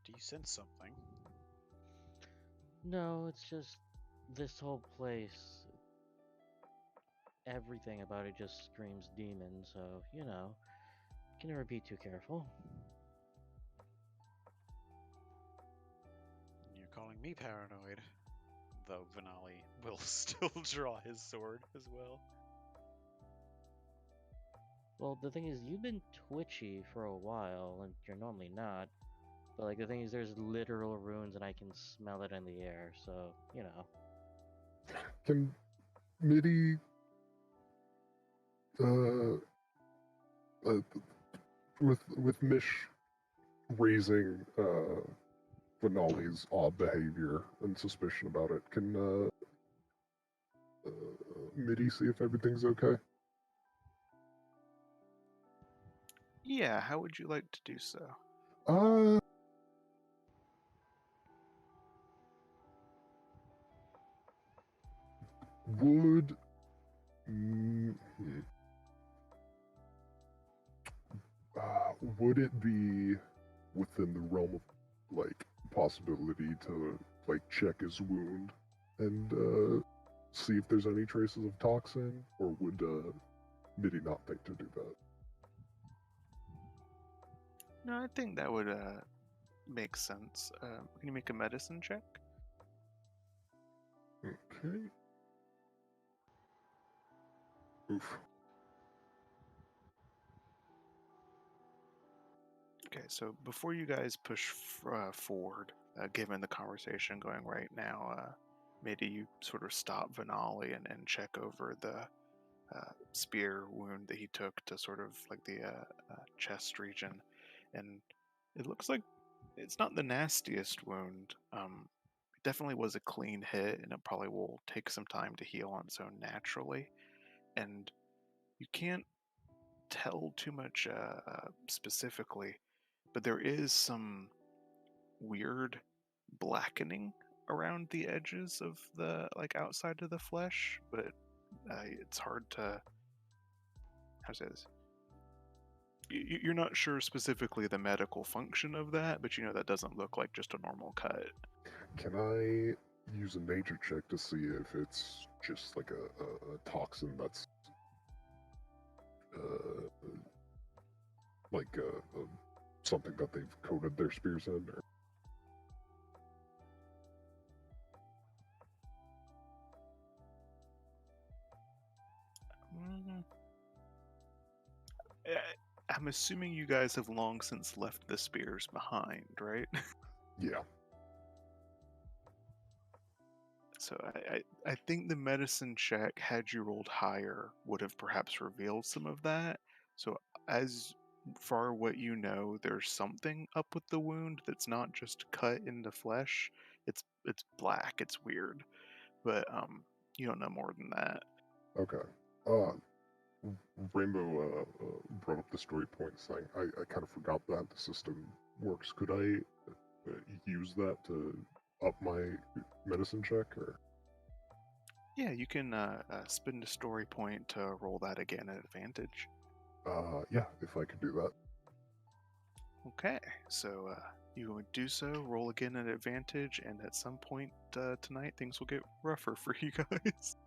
Do you sense something? No, it's just this whole place. Everything about it just screams demon, so, you know, can never be too careful. You're calling me paranoid. Though Venali will still draw his sword as well. Well, the thing is, you've been twitchy for a while, and you're normally not. But, like, the thing is, there's literal runes, and I can smell it in the air, so, you know. Can Midi uh, with Mish raising Vinali's odd behavior and suspicion about it, can Midi see if everything's okay? Yeah, how would you like to do so? Uh, would mm, hmm. Would it be within the realm of like possibility to like check his wound and see if there's any traces of toxin, or would Midi not think to do that? No, I think that would make sense. Can you make a medicine check? Okay. Oof. Okay, so before you guys push forward, given the conversation going right now, maybe you sort of stop Venali and check over the spear wound that he took to sort of like the chest region, and it looks like it's not the nastiest wound. It definitely was a clean hit, and it probably will take some time to heal on its own naturally. And you can't tell too much specifically, but there is some weird blackening around the edges of the like outside of the flesh, but it's hard to how to say this. You're not sure specifically the medical function of that, but you know that doesn't look like just a normal cut. Can I use a nature check to see if it's just like a toxin that's like something that they've coated their spears in? Or... Mm, I'm assuming you guys have long since left the spears behind, right? Yeah. So I think the medicine check, had you rolled higher, would have perhaps revealed some of that. So as far what you know, there's something up with the wound that's not just cut into flesh. It's black. It's weird, but you don't know more than that. Okay. Rainbow brought up the story points thing. I kind of forgot that the system works. Could I use that to up my medicine check, or? Yeah, you can spend a story point to roll that again at advantage. Yeah, if I could do that. Okay, so you would do so, roll again at advantage, and at some point tonight things will get rougher for you guys.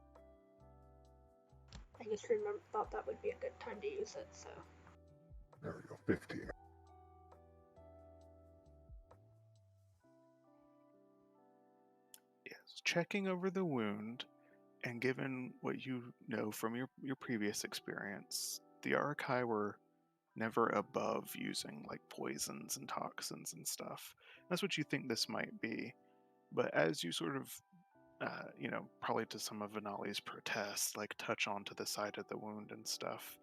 I just thought that would be a good time to use it, so. There we go, 15. Yes, checking over the wound, and given what you know from your previous experience, the Arachai were never above using like poisons and toxins and stuff. That's what you think this might be. But as you sort of, probably to some of Vinali's protests, like touch onto the side of the wound and stuff,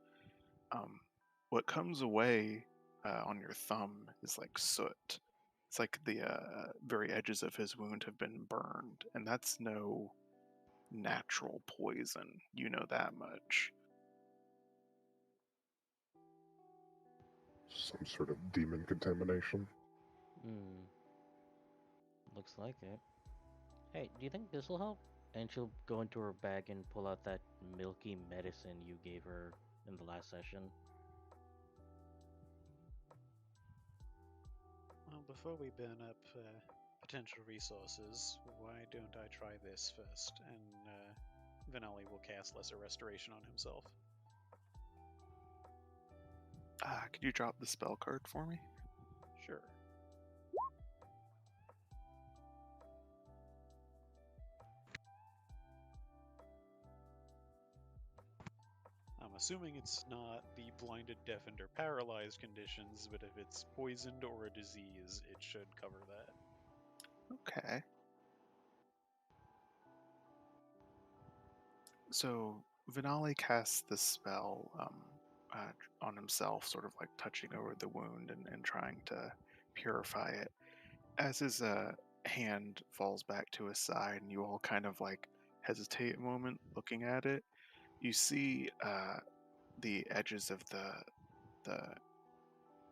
what comes away on your thumb is like soot. It's like the very edges of his wound have been burned, and that's no natural poison. You know that much. Some sort of demon contamination. Hmm. Looks like it. Hey, do you think this will help? And she'll go into her bag and pull out that milky medicine you gave her in the last session. Well, before we burn up potential resources, why don't I try this first? And Vinali will cast Lesser Restoration on himself. Could you drop the spell card for me? Sure. I'm assuming it's not the blinded, deafened, or paralyzed conditions, but if it's poisoned or a disease, it should cover that. Okay. So Vinali casts the spell on himself, sort of like touching over the wound and trying to purify it. As his hand falls back to his side, and you all kind of like hesitate a moment looking at it, you see the edges of the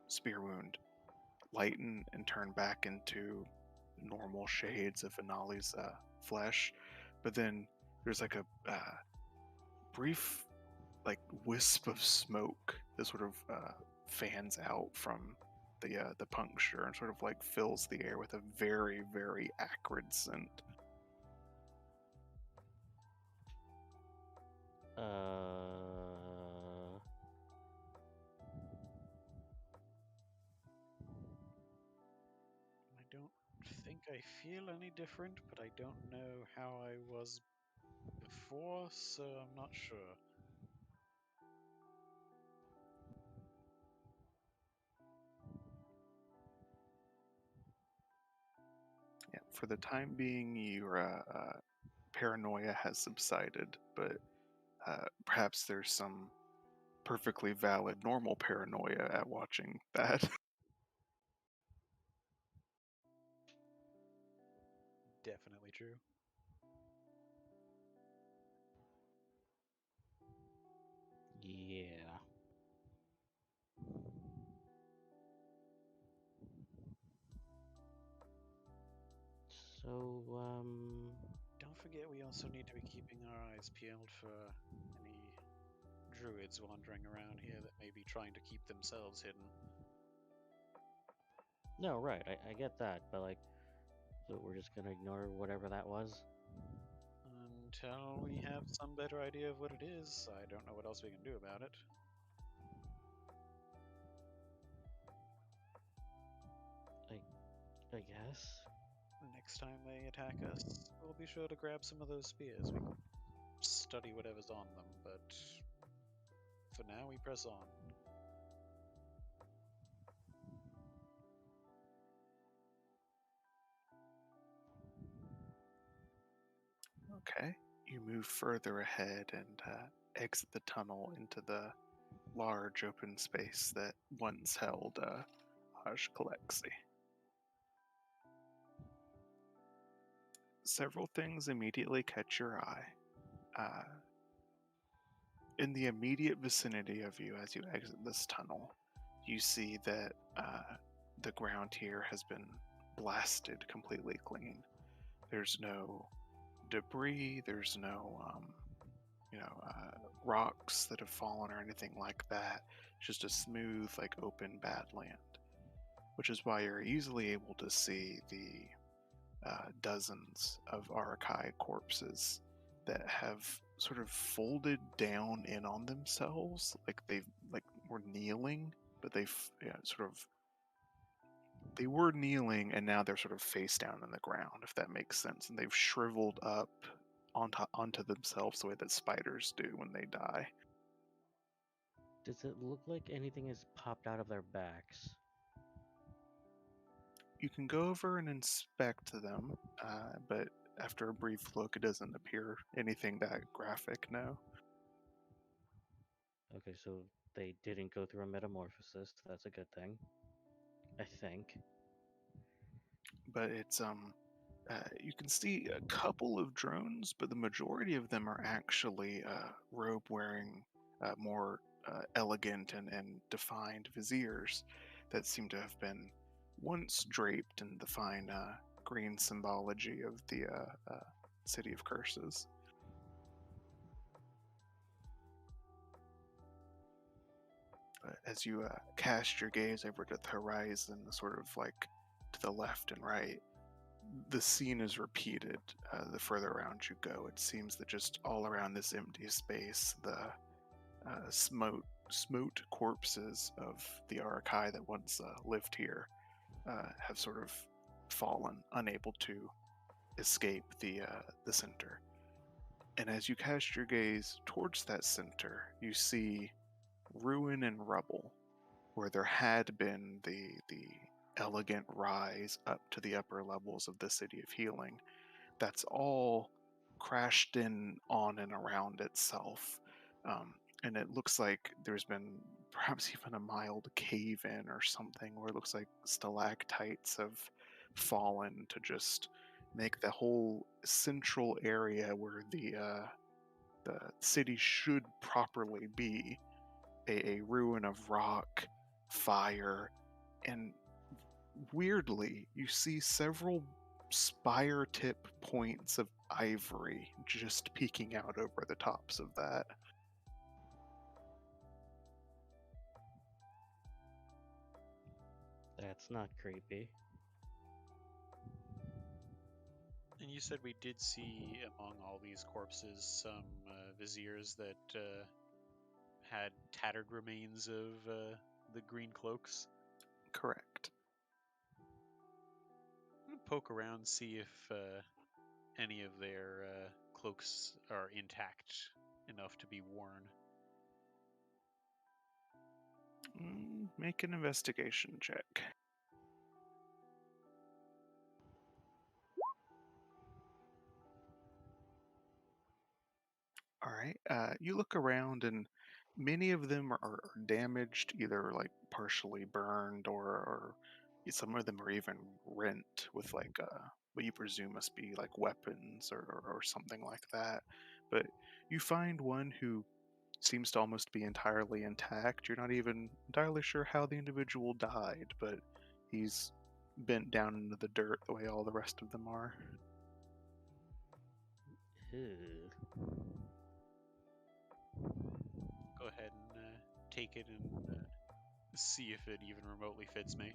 spear wound lighten and turn back into normal shades of Vinali's flesh, but then there's like a brief like wisp of smoke that sort of fans out from the puncture and sort of like fills the air with a very, very acrid scent. I don't think I feel any different, but I don't know how I was before, so I'm not sure. Yeah, for the time being, your paranoia has subsided, but perhaps there's some perfectly valid normal paranoia at watching that. Definitely true. Yeah. So, Don't forget we also need to be keeping our eyes peeled for any druids wandering around here that may be trying to keep themselves hidden. no, right, I get that, but like, so we're just gonna ignore whatever that was? Until we have some better idea of what it is, I don't know what else we can do about it. I guess. Next time they attack us, we'll be sure to grab some of those spears. We can study whatever's on them, but for now we press on. Okay. You move further ahead and exit the tunnel into the large open space that once held Haj Kalexi. Several things immediately catch your eye. In the immediate vicinity of you as you exit this tunnel, you see that the ground here has been blasted completely clean. There's no debris, there's no rocks that have fallen or anything like that. It's just a smooth, like open badland, which is why you're easily able to see the dozens of Arakai corpses that have sort of folded down in on themselves, like were kneeling, but they were kneeling and now they're sort of face down in the ground, if that makes sense, and they've shriveled up onto themselves the way that spiders do when they die. Does it look like anything has popped out of their backs? You can go over and inspect them, but after a brief look, it doesn't appear anything that graphic, no. Okay, so they didn't go through a metamorphosis. That's a good thing. I think. But it's you can see a couple of drones, but the majority of them are actually robe-wearing, more elegant and defined viziers that seem to have been once draped in the fine green symbology of the City of Curses. But as you cast your gaze over to the horizon, sort of like to the left and right, the scene is repeated the further around you go. It seems that just all around this empty space, the smote corpses of the Arakai that once lived here have sort of fallen, unable to escape the center. And as you cast your gaze towards that center, you see ruin and rubble, where there had been the elegant rise up to the upper levels of the City of Healing. That's all crashed in on and around itself. And it looks like there's been perhaps even a mild cave in or something where it looks like stalactites have fallen to just make the whole central area where the city should properly be a ruin of rock, fire, and weirdly, you see several spire tip points of ivory just peeking out over the tops of that. That's not creepy. And you said we did see among all these corpses some viziers that had tattered remains of the green cloaks. Correct. I'm gonna poke around, see if any of their cloaks are intact enough to be worn. Make an investigation check. All right. You look around, and many of them are damaged, either like partially burned, or some of them are even rent with like what you presume must be like weapons or something like that. But you find one who seems to almost be entirely intact. You're not even entirely sure how the individual died, but he's bent down into the dirt the way all the rest of them are. Ew. Go ahead and take it and see if it even remotely fits me,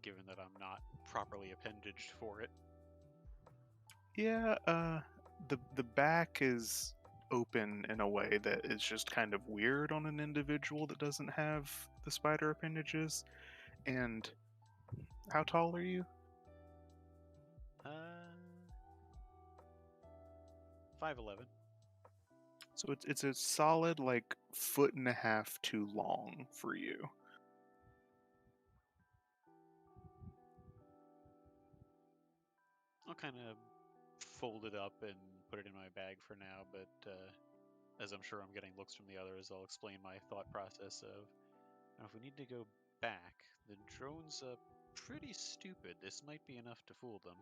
given that I'm not properly appendaged for it. Yeah, the back is open in a way that is just kind of weird on an individual that doesn't have the spider appendages. And how tall are you? 5'11". So it's a solid like foot and a half too long for you. I'll kind of fold it up and put it in my bag for now, but as I'm sure I'm getting looks from the others, I'll explain my thought process of, now if we need to go back, the drones are pretty stupid. This might be enough to fool them.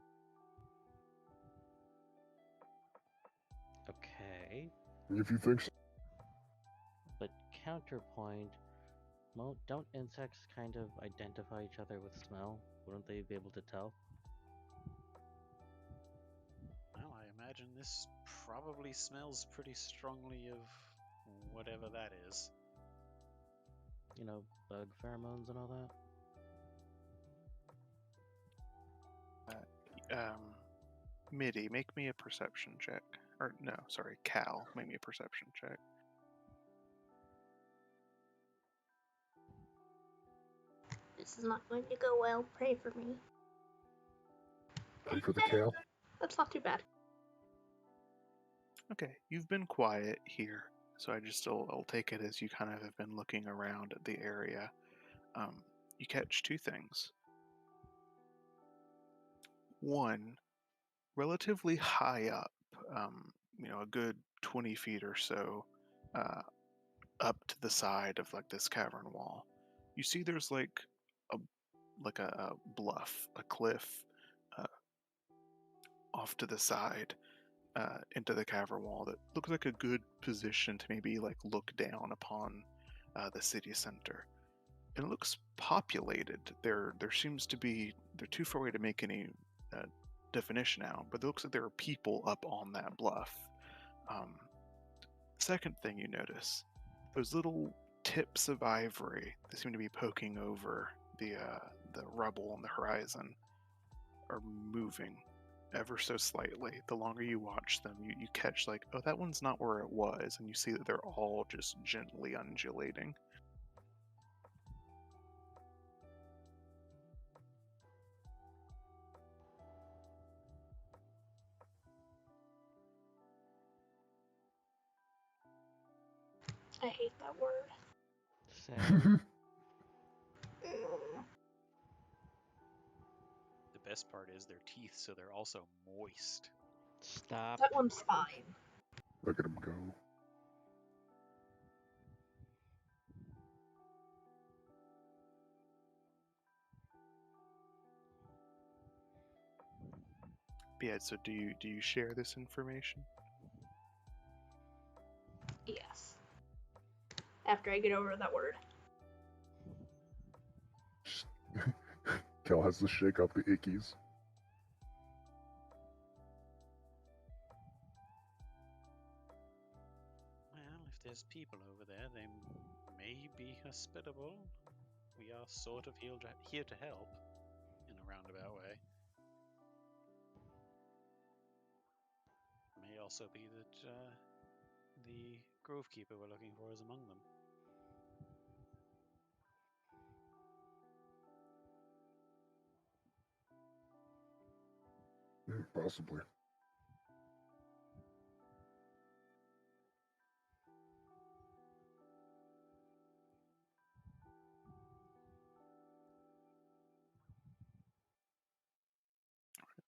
Okay, If you think so. but counterpoint, don't insects kind of identify each other with smell? Wouldn't they be able to tell? Well, I imagine this probably smells pretty strongly of whatever that is. You know, bug pheromones and all that? Midi, make me a perception check. Or no, sorry, Cal, make me a perception check. This is not going to go well. Pray for me. Pray for the Cal. That's not too bad. Okay, you've been quiet here, so I'll take it as you kind of have been looking around at the area. You catch two things. One, relatively high up, a good 20 feet or so, up to the side of like this cavern wall. You see there's like a bluff, a cliff, off to the side, into the cavern wall that looks like a good position to maybe like look down upon the city center. And it looks populated. There seems to be, they're too far away to make any definition out, but it looks like there are people up on that bluff. Second thing you notice, those little tips of ivory that seem to be poking over the rubble on the horizon are moving ever so slightly. The longer you watch them, you catch like, oh, that one's not where it was, and you see that they're all just gently undulating. I hate that word. Same. Mm. The best part is their teeth, so they're also moist. Stop. That one's fine. Look at him go. Yeah, so do you share this information? Yes. After I get over that word. Cal has to shake up the ickies. Well, if there's people over there, they may be hospitable. We are sort of here to help, in a roundabout way. May also be that the Grove Keeper we're looking for is among them. Possibly.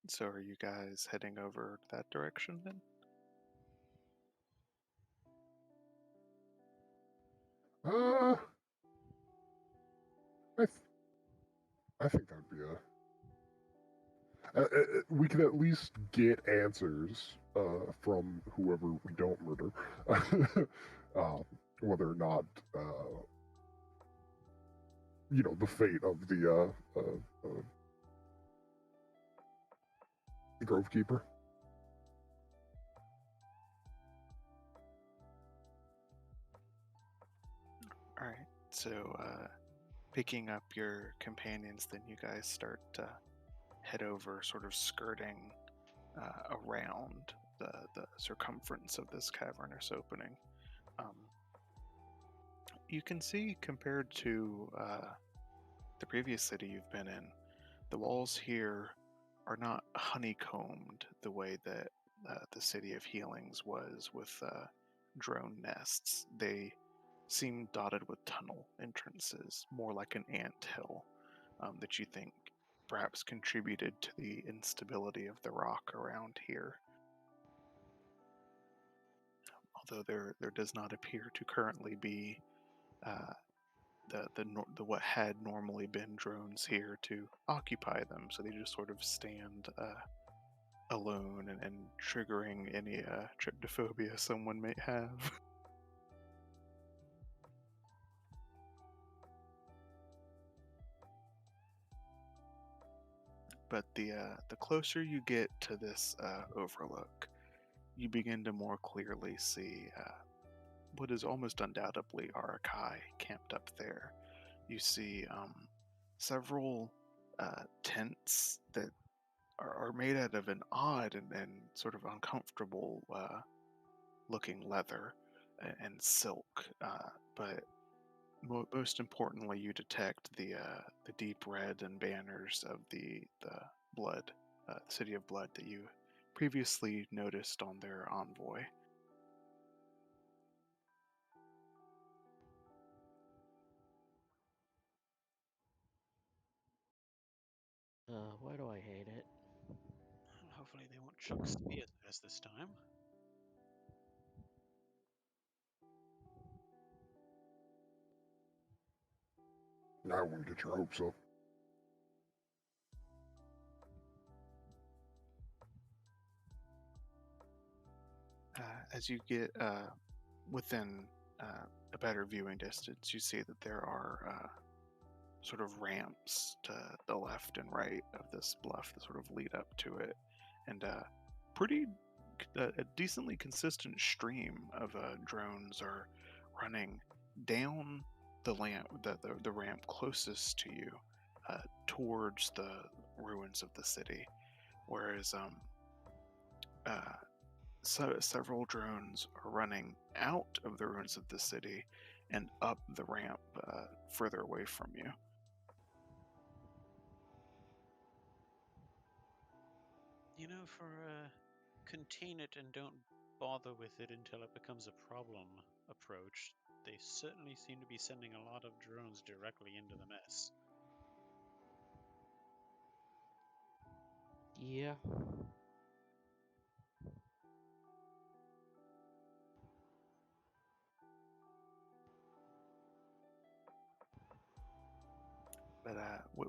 So are you guys heading over that direction then? I think that'd be we can at least get answers from whoever we don't murder, whether or not the fate of the Grove Keeper. All right. So picking up your companions, then you guys start to head over, sort of skirting around the circumference of this cavernous opening. You can see, compared to the previous city you've been in, the walls here are not honeycombed the way that the City of Healings was with drone nests. They seem dotted with tunnel entrances, more like an anthill that you think perhaps contributed to the instability of the rock around here. although there does not appear to currently be the what had normally been drones here to occupy them. So they just sort of stand alone and triggering any tryptophobia someone may have. But the closer you get to this overlook, you begin to more clearly see what is almost undoubtedly Arakai camped up there. You see several tents that are made out of an odd and sort of uncomfortable looking leather and silk, but most importantly, you detect the deep red and banners of the blood, city of blood that you previously noticed on their envoy. Why do I hate it? Hopefully they won't chuck spears at us this time. I wouldn't get your hopes up. As you get within a better viewing distance, you see that there are sort of ramps to the left and right of this bluff that sort of lead up to it, and pretty a decently consistent stream of drones are running down the ramp closest to you towards the ruins of the city, whereas several drones are running out of the ruins of the city and up the ramp further away from you. You know, for contain it and don't bother with it until it becomes a problem approach, they certainly seem to be sending a lot of drones directly into the mess. Yeah. But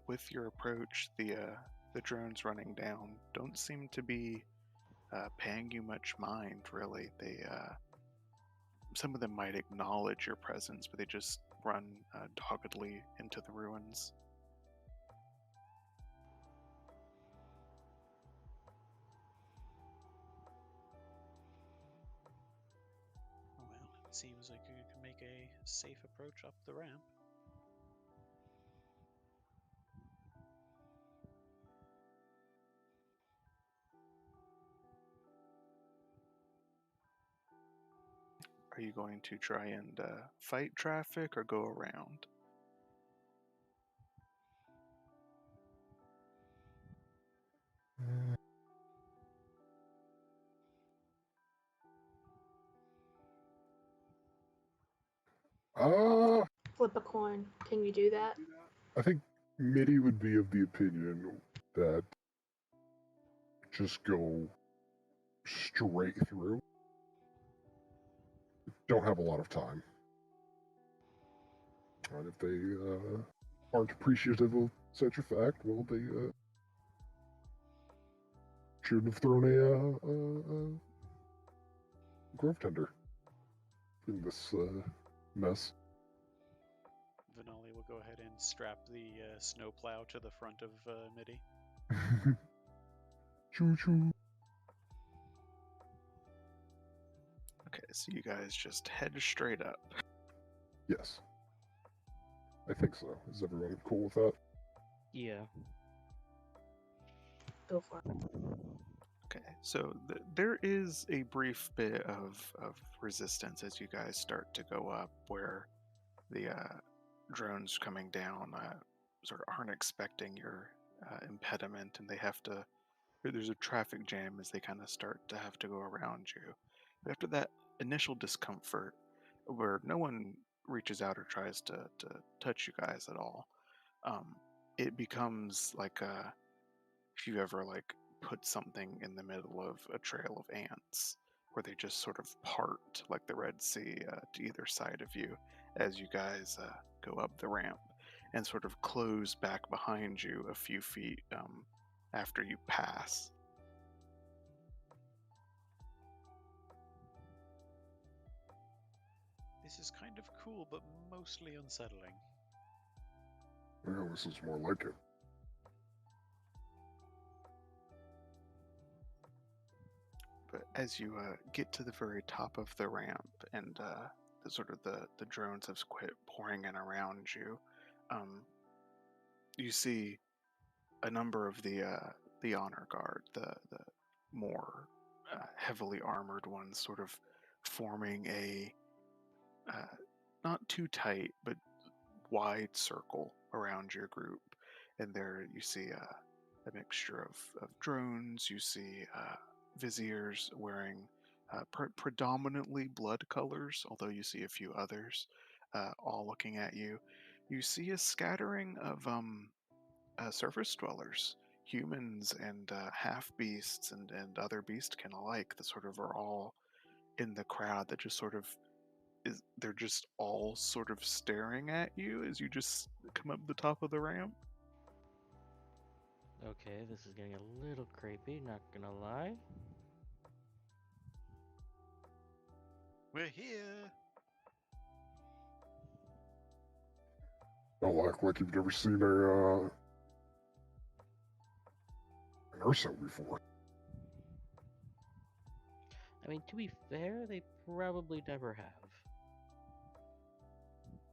with your approach, the drones running down don't seem to be paying you much mind. Really, they some of them might acknowledge your presence, but they just run doggedly into the ruins. Well, it seems like you can make a safe approach up the ramp. Are you going to try and fight traffic or go around? Uh, Flip a coin. Can you do that? I think Mitty would be of the opinion that just go straight through. Don't have a lot of time. And if they aren't appreciative of such a fact, well, they shouldn't have thrown a grove tender in this mess. Vinali will go ahead and strap the snowplow to the front of Midi. Choo choo. Okay, so you guys just head straight up. Yes. I think so. Is everyone cool with that? Yeah. Go for it. Okay, so there is a brief bit of resistance as you guys start to go up, where the drones coming down sort of aren't expecting your impediment, and they have to. There's a traffic jam as they kind of start to have to go around you. But after that initial discomfort, where no one reaches out or tries to touch you guys at all, it becomes like if you ever like put something in the middle of a trail of ants, where they just sort of part like the Red Sea to either side of you as you guys go up the ramp, and sort of close back behind you a few feet after you pass. This is kind of cool, but mostly unsettling. Yeah, this is more like it. But as you get to the very top of the ramp, and the drones have quit pouring in around you, you see a number of the honor guard, the more heavily armored ones, sort of forming a not too tight but wide circle around your group. And there you see a mixture of drones. You see viziers wearing predominantly blood colors, although you see a few others all looking at you. You see a scattering of surface dwellers, humans and half beasts and other beastkin alike, that sort of are all in the crowd, that just sort of they're just all sort of staring at you as you just come up the top of the ramp. Okay, this is getting a little creepy, not gonna lie. We're here! Don't act like you've never seen an Ursa before. I mean, to be fair, they probably never have.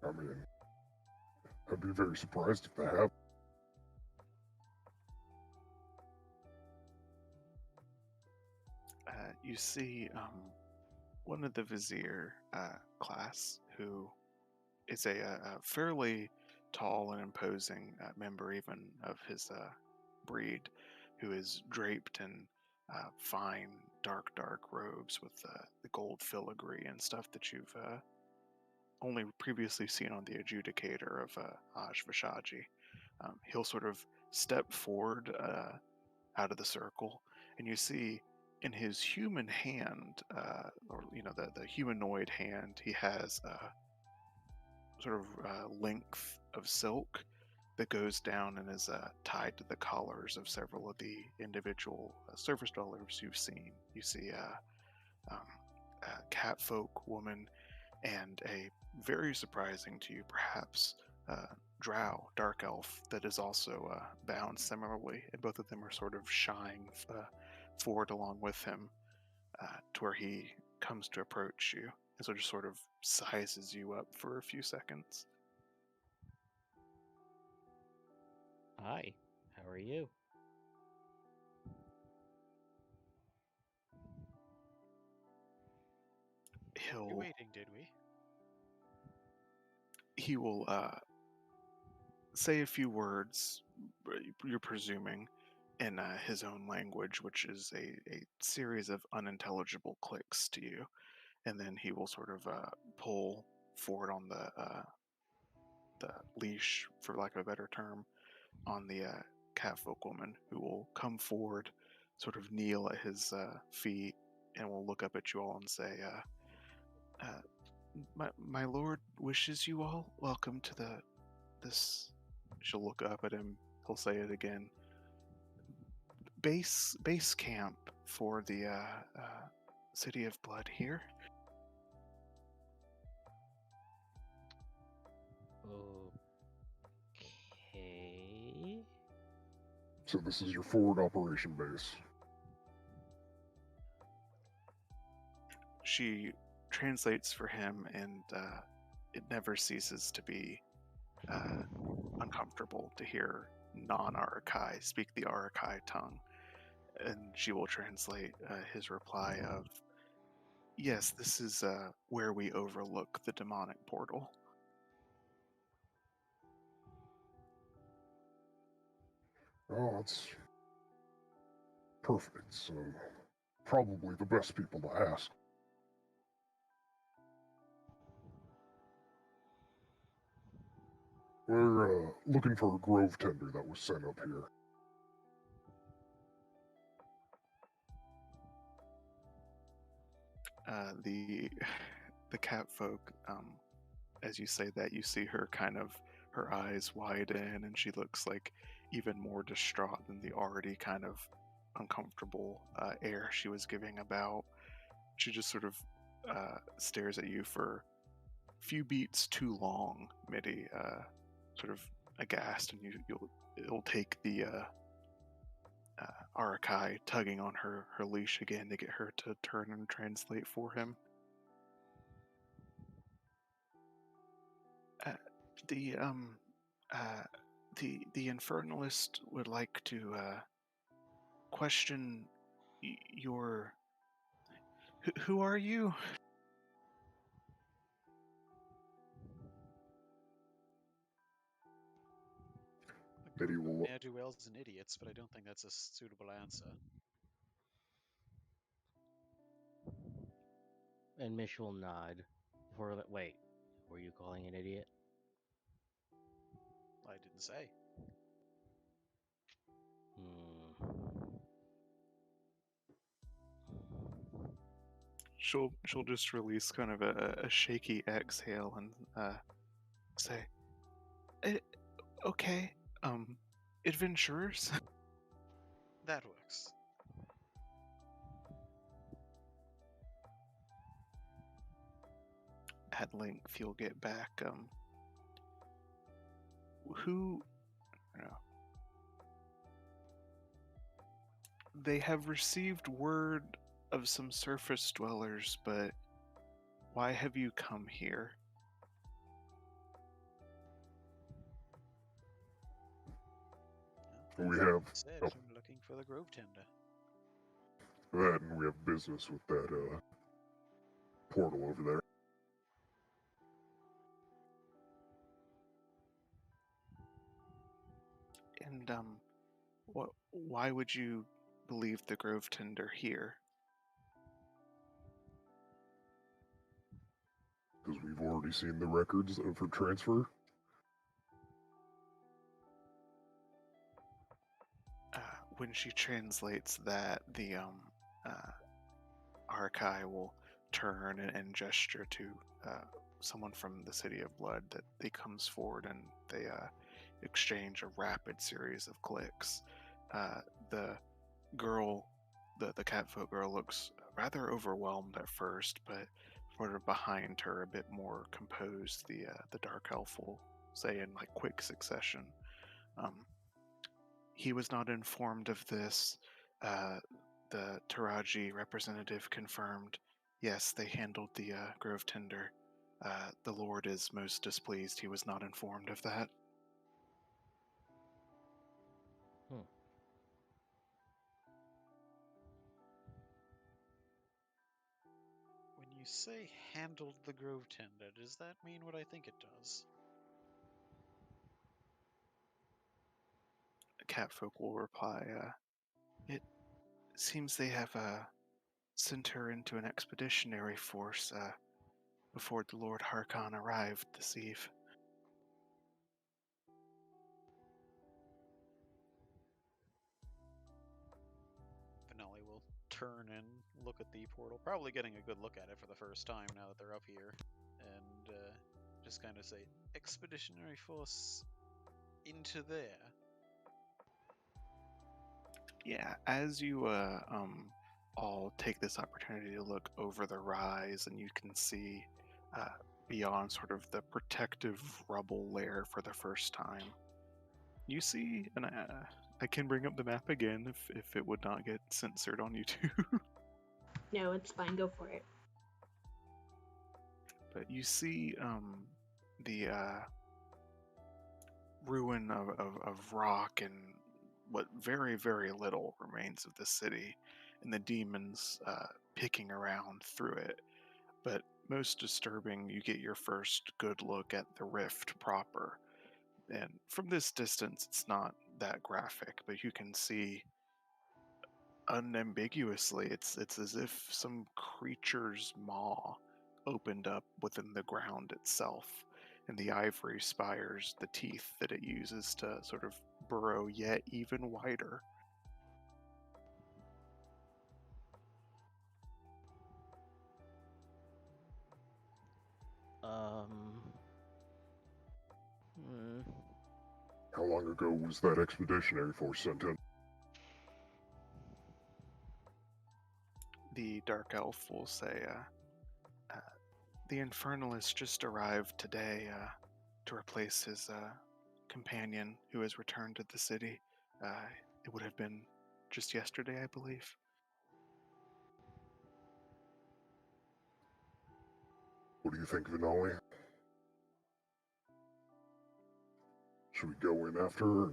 I mean, I'd be very surprised if they have. You see one of the vizier class, who is a fairly tall and imposing member even of his breed, who is draped in fine dark robes with the gold filigree and stuff that you've only previously seen on the adjudicator of Aj Vashaji. He'll sort of step forward out of the circle, and you see in his human hand, or the humanoid hand, he has sort of length of silk that goes down and is tied to the collars of several of the individual surface dwellers you've seen. You see a catfolk woman and a very surprising to you, perhaps, drow, dark elf, that is also bound similarly, and both of them are sort of shying forward along with him to where he comes to approach you, and so just sort of sizes you up for a few seconds. Hi, how are you? You waiting, did we? He will say a few words, you're presuming, in his own language, which is a series of unintelligible clicks to you, and then he will sort of pull forward on the leash, for lack of a better term, on the catfolk woman, who will come forward, sort of kneel at his feet, and will look up at you all and say, my lord wishes you all welcome to this. She'll look up at him. He'll say it again. Base camp for the City of Blood here. Okay. So this is your forward operation base. She translates for him, and it never ceases to be uncomfortable to hear non-Arakai speak the Arakai tongue. And she will translate his reply of, yes, this is where we overlook the demonic portal. Oh, that's perfect. So, probably the best people to ask. We're looking for a grove tender that was sent up here. the the cat folk, as you say that, you see her kind of her eyes widen, and she looks like even more distraught than the already kind of uncomfortable air she was giving about. She just sort of stares at you for a few beats too long, Mitty, sort of aghast, and it'll take the Arakai tugging on her leash again to get her to turn and translate for him. Uh, the uh, the infernalist would like to question your. Who are you? A Maybe group of we'll. ne'er-do-wells and idiots, but I don't think that's a suitable answer. And Mish will nod. Wait, were you calling an idiot? I didn't say. Hmm. She'll just release kind of a shaky exhale and say, "Okay, adventurers." That works. At length, you'll get back. Who? No. They have received word of some surface dwellers, but why have you come here? We As I have said, oh, I'm looking for the Grove Tender. that, and we have business with that portal over there. And why would you believe the Grove Tender here? Because we've already seen the records of her transfer. When she translates that, the Arkai will turn and gesture to someone from the City of Blood that he comes forward, and they exchange a rapid series of clicks. The girl, the catfolk girl, looks rather overwhelmed at first, but sort of behind her, a bit more composed. The dark elf will say in like quick succession, "He was not informed of this. The Taraji representative confirmed. Yes, they handled the Grove Tender. The Lord is most displeased. He was not informed of that." Hmm. When you say handled the Grove Tender, does that mean what I think it does? Catfolk will reply, "It seems they have sent her into an expeditionary force before the Lord Harkon arrived this eve." Finale will turn and look at the portal, probably getting a good look at it for the first time now that they're up here, and just kind of say, expeditionary force into there. Yeah, as you all take this opportunity to look over the rise, and you can see uh, beyond sort of the protective rubble layer for the first time, you see, and I can bring up the map again if it would not get censored on YouTube. No, it's fine. Go for it. But you see the ruin of rock and what very, very little remains of the city, and the demons picking around through it. But most disturbing, you get your first good look at the rift proper. And from this distance, it's not that graphic, but you can see unambiguously it's as if some creature's maw opened up within the ground itself, and the ivory spires the teeth that it uses to sort of burrow yet even wider. Hmm. How long ago was that expeditionary force sent in? The Dark Elf will say, the Infernalist just arrived today to replace his companion who has returned to the city. It would have been just yesterday, I believe. What do you think, Vinali? Should we go in after her?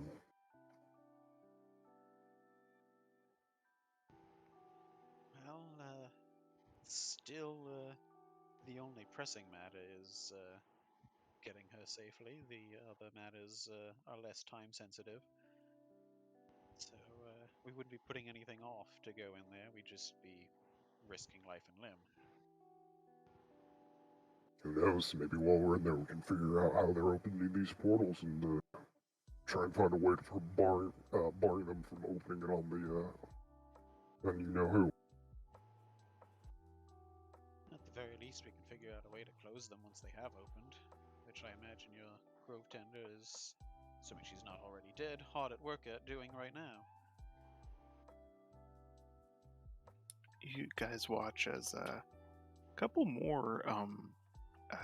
Well, still, the only pressing matter is getting her safely. The other matters are less time sensitive. So we wouldn't be putting anything off to go in there. We'd just be risking life and limb. Who knows? Maybe while we're in there, we can figure out how they're opening these portals and try and find a way to barring them from opening it on the on you know who. At the very least, we can figure out a way to close them once they have opened, which I imagine your Grove Tender is, assuming she's not already dead, hard at work at doing right now. You guys watch as a couple more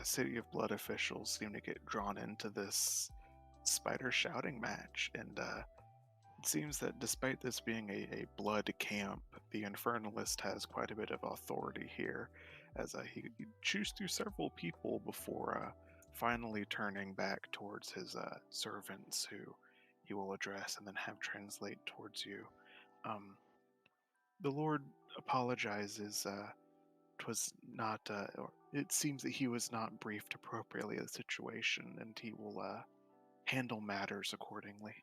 City of Blood officials seem to get drawn into this spider shouting match, and it seems that despite this being a blood camp, the Infernalist has quite a bit of authority here, as he chews through several people before finally turning back towards his servants, who he will address and then have translate towards you. The Lord apologizes. Twas not, or it seems that he was not briefed appropriately of the situation, and he will handle matters accordingly.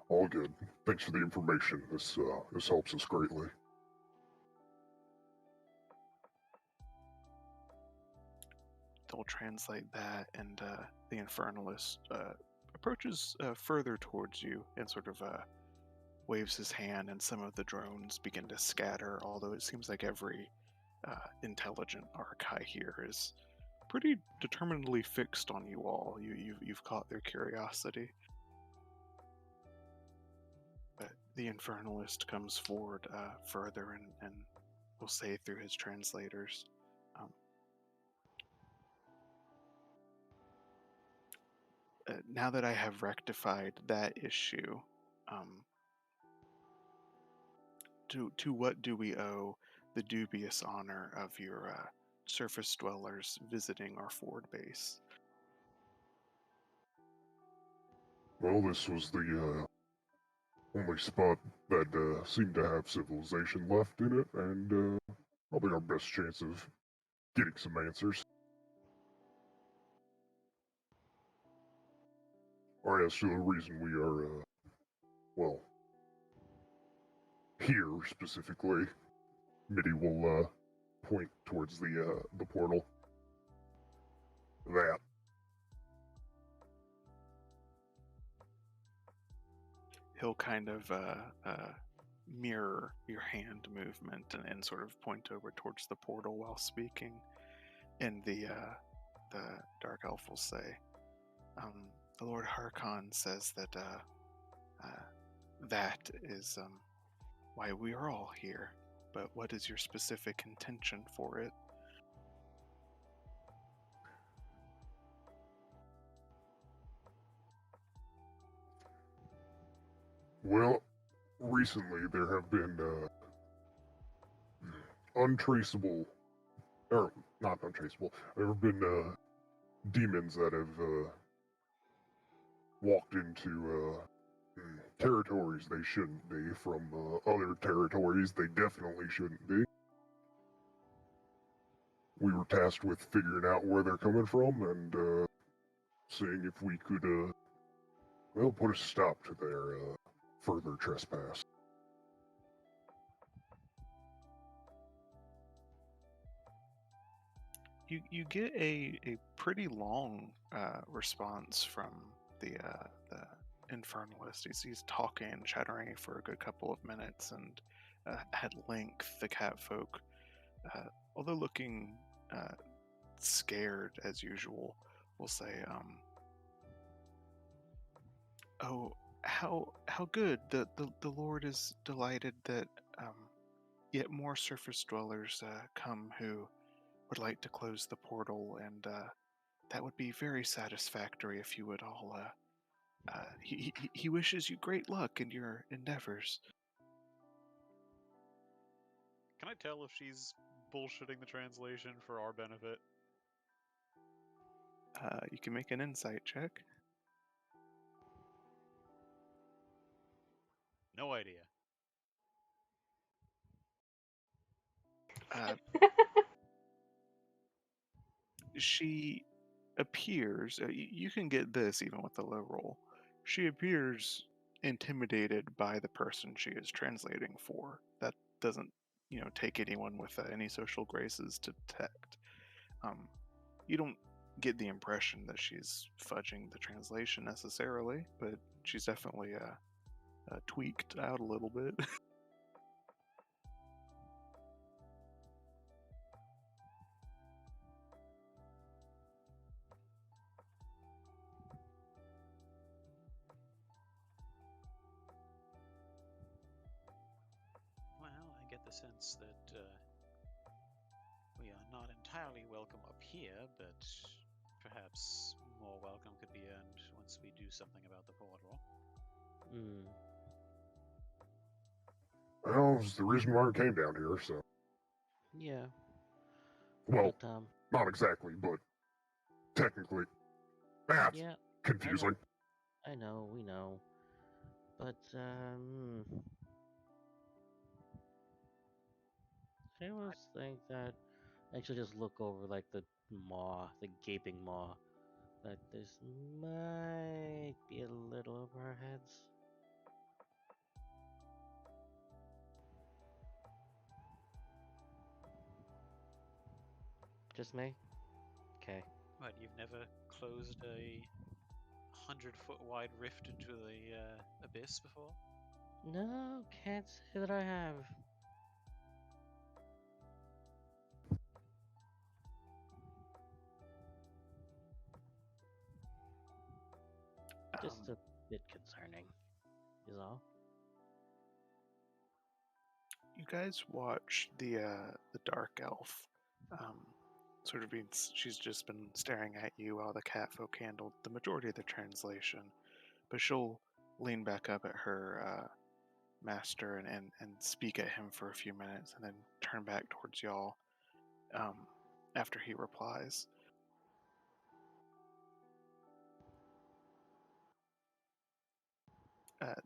All good. Thanks for the information. This helps us greatly. They'll translate that, and the Infernalist approaches further towards you and sort of waves his hand, and some of the drones begin to scatter, although it seems like every intelligent Archai here is pretty determinedly fixed on you all. You've caught their curiosity. But the Infernalist comes forward further and will say through his translators, now that I have rectified that issue, to what do we owe the dubious honor of your surface dwellers visiting our forward base? Well, this was the only spot that seemed to have civilization left in it, and probably our best chance of getting some answers. Or as to the reason we are, well, here specifically, Mitty will point towards the portal. That. He'll kind of mirror your hand movement and sort of point over towards the portal while speaking. And the Dark Elf will say, the Lord Harkon says that that is why we are all here. But what is your specific intention for it? Well, recently there have been untraceable, or not untraceable, there have been demons that have walked into territories they shouldn't be from other territories they definitely shouldn't be. We were tasked with figuring out where they're coming from and seeing if we could, well, put a stop to their further trespass. You get a pretty long response from the Infernalist. He's talking and chattering for a good couple of minutes, and at length the catfolk although looking scared as usual, will say, "Oh, how good! The Lord is delighted that yet more surface dwellers come who would like to close the portal, and that would be very satisfactory if you would all. He wishes you great luck in your endeavors." Can I tell if she's bullshitting the translation for our benefit? You can make an insight check. No idea. Uh, she appears. You can get this even with a low roll. She appears intimidated by the person she is translating for. That doesn't, take anyone with any social graces to detect. You don't get the impression that she's fudging the translation necessarily, but she's definitely tweaked out a little bit. Well, I get the sense that we are not entirely welcome up here, but perhaps more welcome could be earned once we do something about the portal. Hmm. Well, it's the reason why we came down here, so. Yeah. Well, But not exactly, but technically. That's yeah, confusing. I know, we know. But I almost think that I should just look over like the maw, the gaping maw. That this might be a little over our heads. Just me? Okay. What, you've never closed a 100-foot wide rift into the abyss before? No, can't say that I have. Just Um, a bit concerning, is all. you guys watch the dark elf. Sort of being, she's just been staring at you while the catfolk handled the majority of the translation, but she'll lean back up at her master and speak at him for a few minutes, and then turn back towards y'all after he replies.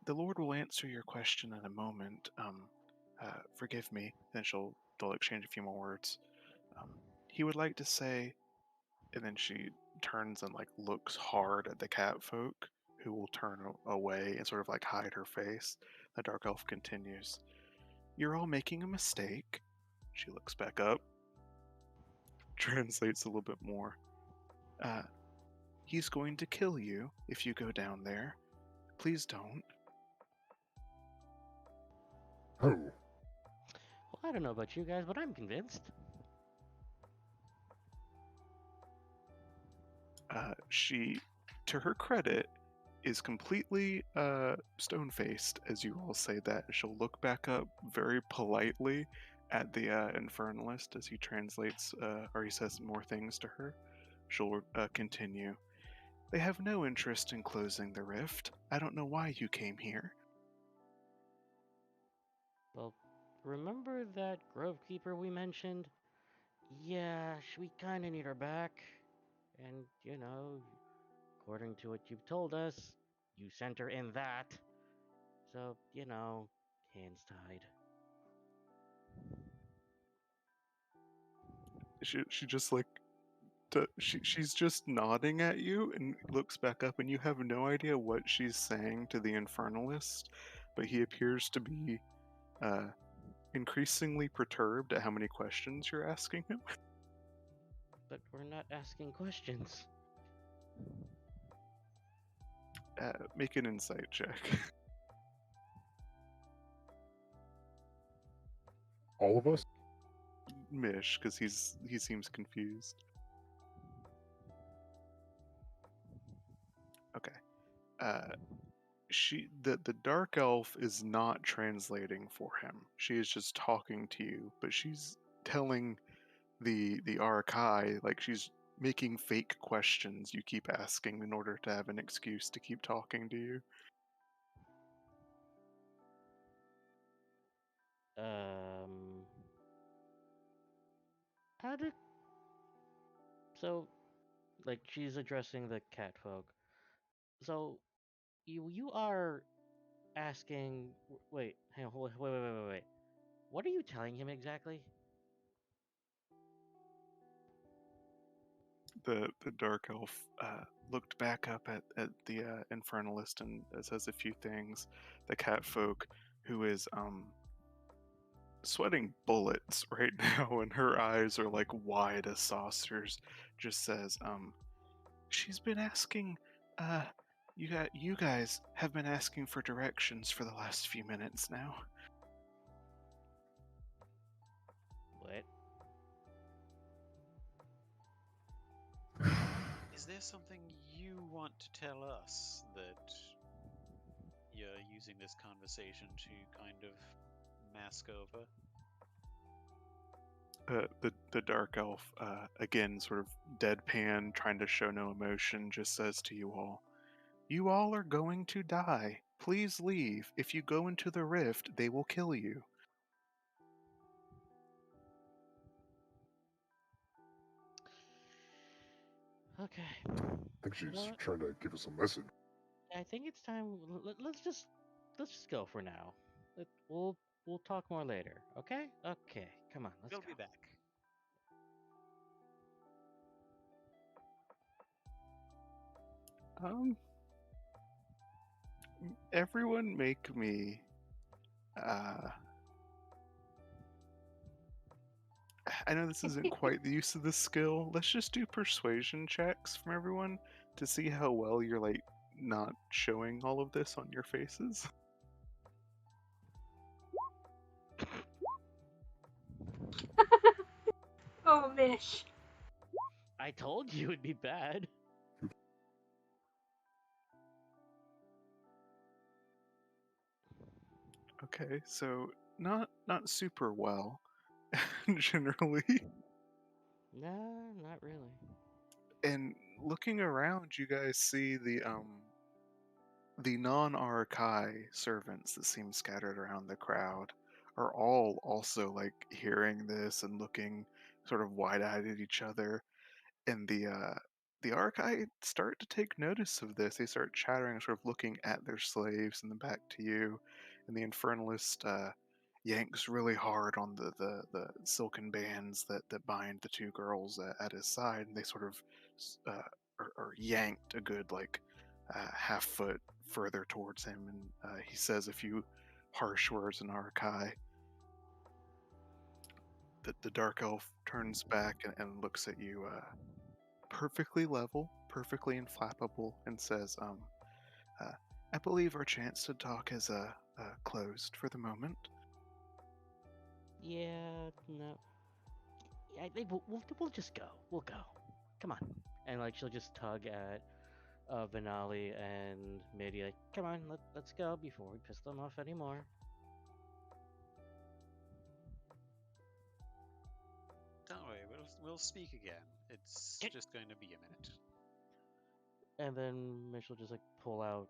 The Lord will answer your question in a moment. Forgive me. Then they'll exchange a few more words. He would like to say, and then she turns and like looks hard at the catfolk, who will turn away and sort of like hide her face. The dark elf continues, "You're all making a mistake." She looks back up, translates a little bit more. Uh, he's going to kill you if you go down there. Please don't. Oh, Well, I don't know about you guys, but I'm convinced. She, to her credit, is completely stone faced as you all say that. She'll look back up very politely at the infernalist as he translates or he says more things to her. She'll continue. "They have no interest in closing the rift. I don't know why you came here." Well, remember that Grove Keeper we mentioned? Yeah, we kinda need her back. And, according to what you've told us, you sent her in that. So, hands tied. She just like she's just nodding at you and looks back up, and you have no idea what she's saying to the infernalist, but he appears to be uh, increasingly perturbed at how many questions you're asking him. But we're not asking questions. Make an insight check. all of us? Mish because he seems confused. Okay. The dark elf is not translating for him. She is just talking to you, but she's telling the Arakai, like she's making fake questions you keep asking in order to have an excuse to keep talking to you. How did so like she's addressing the cat folk. So you are asking. Wait, hang on, wait. What are you telling him exactly? The dark elf looked back up at the infernalist and says a few things. The cat folk, who is sweating bullets right now, and her eyes are like wide as saucers, just says, she's been asking, uh, you guys have been asking for directions for the last few minutes now. What? Is there something you want to tell us that you're using this conversation to kind of mask over? The dark elf, again, sort of deadpan, trying to show no emotion, just says to you all are going to die. Please leave. If you go into the rift, they will kill you. Okay. I think she's What? trying to give us a message. I think it's time. Let's just go for now. We'll talk more later. Okay? Okay. Come on. Let's We'll go. be back. Um, everyone make me, I know this isn't quite the use of the skill. Let's just do persuasion checks from everyone to see how well you're like not showing all of this on your faces. Oh, Mish. I told you it'd be bad. Okay, so not super well generally. Nah, not really. And looking around, you guys see the non-Arakai servants that seem scattered around the crowd are all also like hearing this and looking sort of wide-eyed at each other. And the Arakai start to take notice of this. They start chattering, sort of looking at their slaves and then back to you. And the Infernalist yanks really hard on the silken bands that bind the two girls at his side, and they sort of are yanked a good like half foot further towards him. And he says a few harsh words in Arakai. The dark elf turns back and looks at you. Perfectly level, perfectly inflappable, and says, uh, I believe our chance to talk is closed for the moment. Yeah, no. Yeah, I think we'll just go. We'll go. Come on. And like she'll just tug at Vanali and Midi, like, come on, let's go before we piss them off anymore. Don't worry, we'll speak again. It's Get- just going to be a minute. And then Mitch will just like pull out,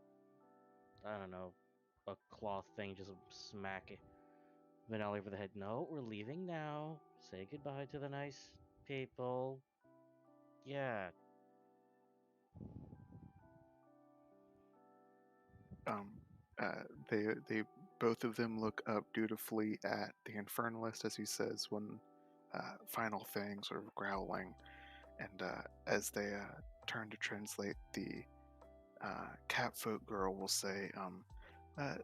I don't know, a cloth thing, just smack it. Vanelli over the head. No, we're leaving now. Say goodbye to the nice people. Yeah. Um, they both of them look up dutifully at the Infernalist as he says one final thing, sort of growling, and as they turn to translate, the catfolk girl will say, uh,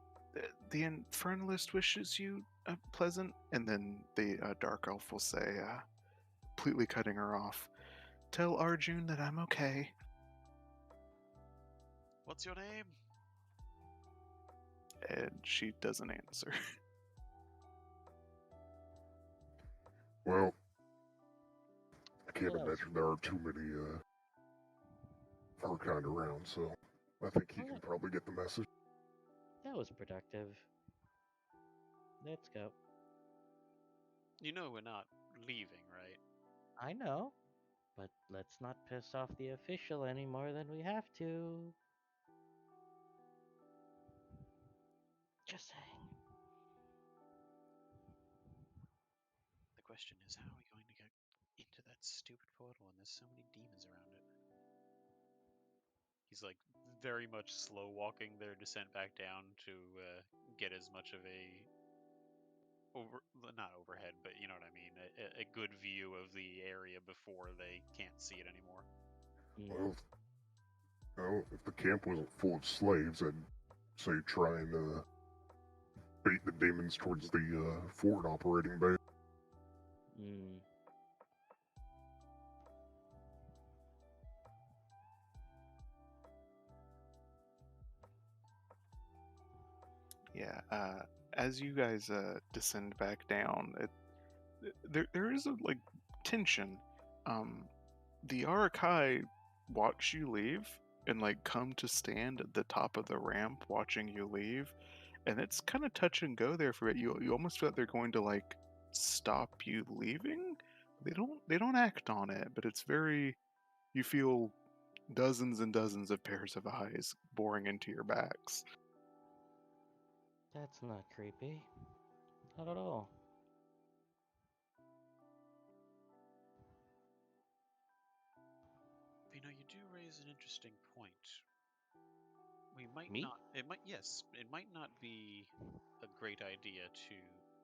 the Infernalist wishes you a pleasant, and then the dark elf will say, completely cutting her off, tell Arjun that I'm okay. What's your name? And she doesn't answer. Well, can't Well, that was imagine there are too many our kind around, so I think he can probably get the message. productive. Let's go. You know we're not leaving, right? I know, but let's not piss off the official any more than we have to. Just saying. The question is, how are we going to get into that stupid portal when there's so many demons around it? He's like very much slow walking their descent back down to get as much of a not overhead, but you know what I mean, a good view of the area before they can't see it anymore. Well, if the camp wasn't full of slaves, I'd say try and bait the demons towards the forward operating bay. Mm. Yeah, as you guys descend back down, there is a like tension. The Arakai watch you leave and like come to stand at the top of the ramp watching you leave, and it's kind of touch and go there for it. You almost feel like they're going to like stop you leaving. They don't act on it, but it's very, you feel dozens and dozens of pairs of eyes boring into your backs. That's not creepy. Not at all. You know, you do raise an interesting point. We might Me? not. It might. Yes, it might not be a great idea to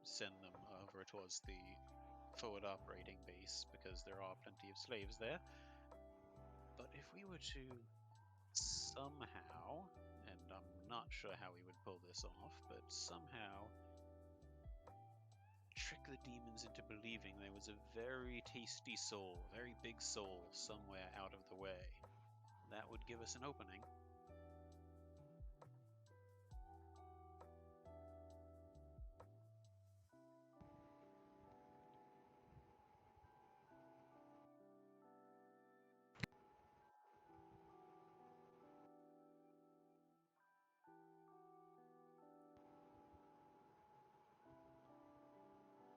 send them over towards the forward operating base because there are plenty of slaves there. But if we were to somehow, and I'm not sure how we would pull this off, but somehow trick the demons into believing there was a very tasty soul, very big soul somewhere out of the way, that would give us an opening.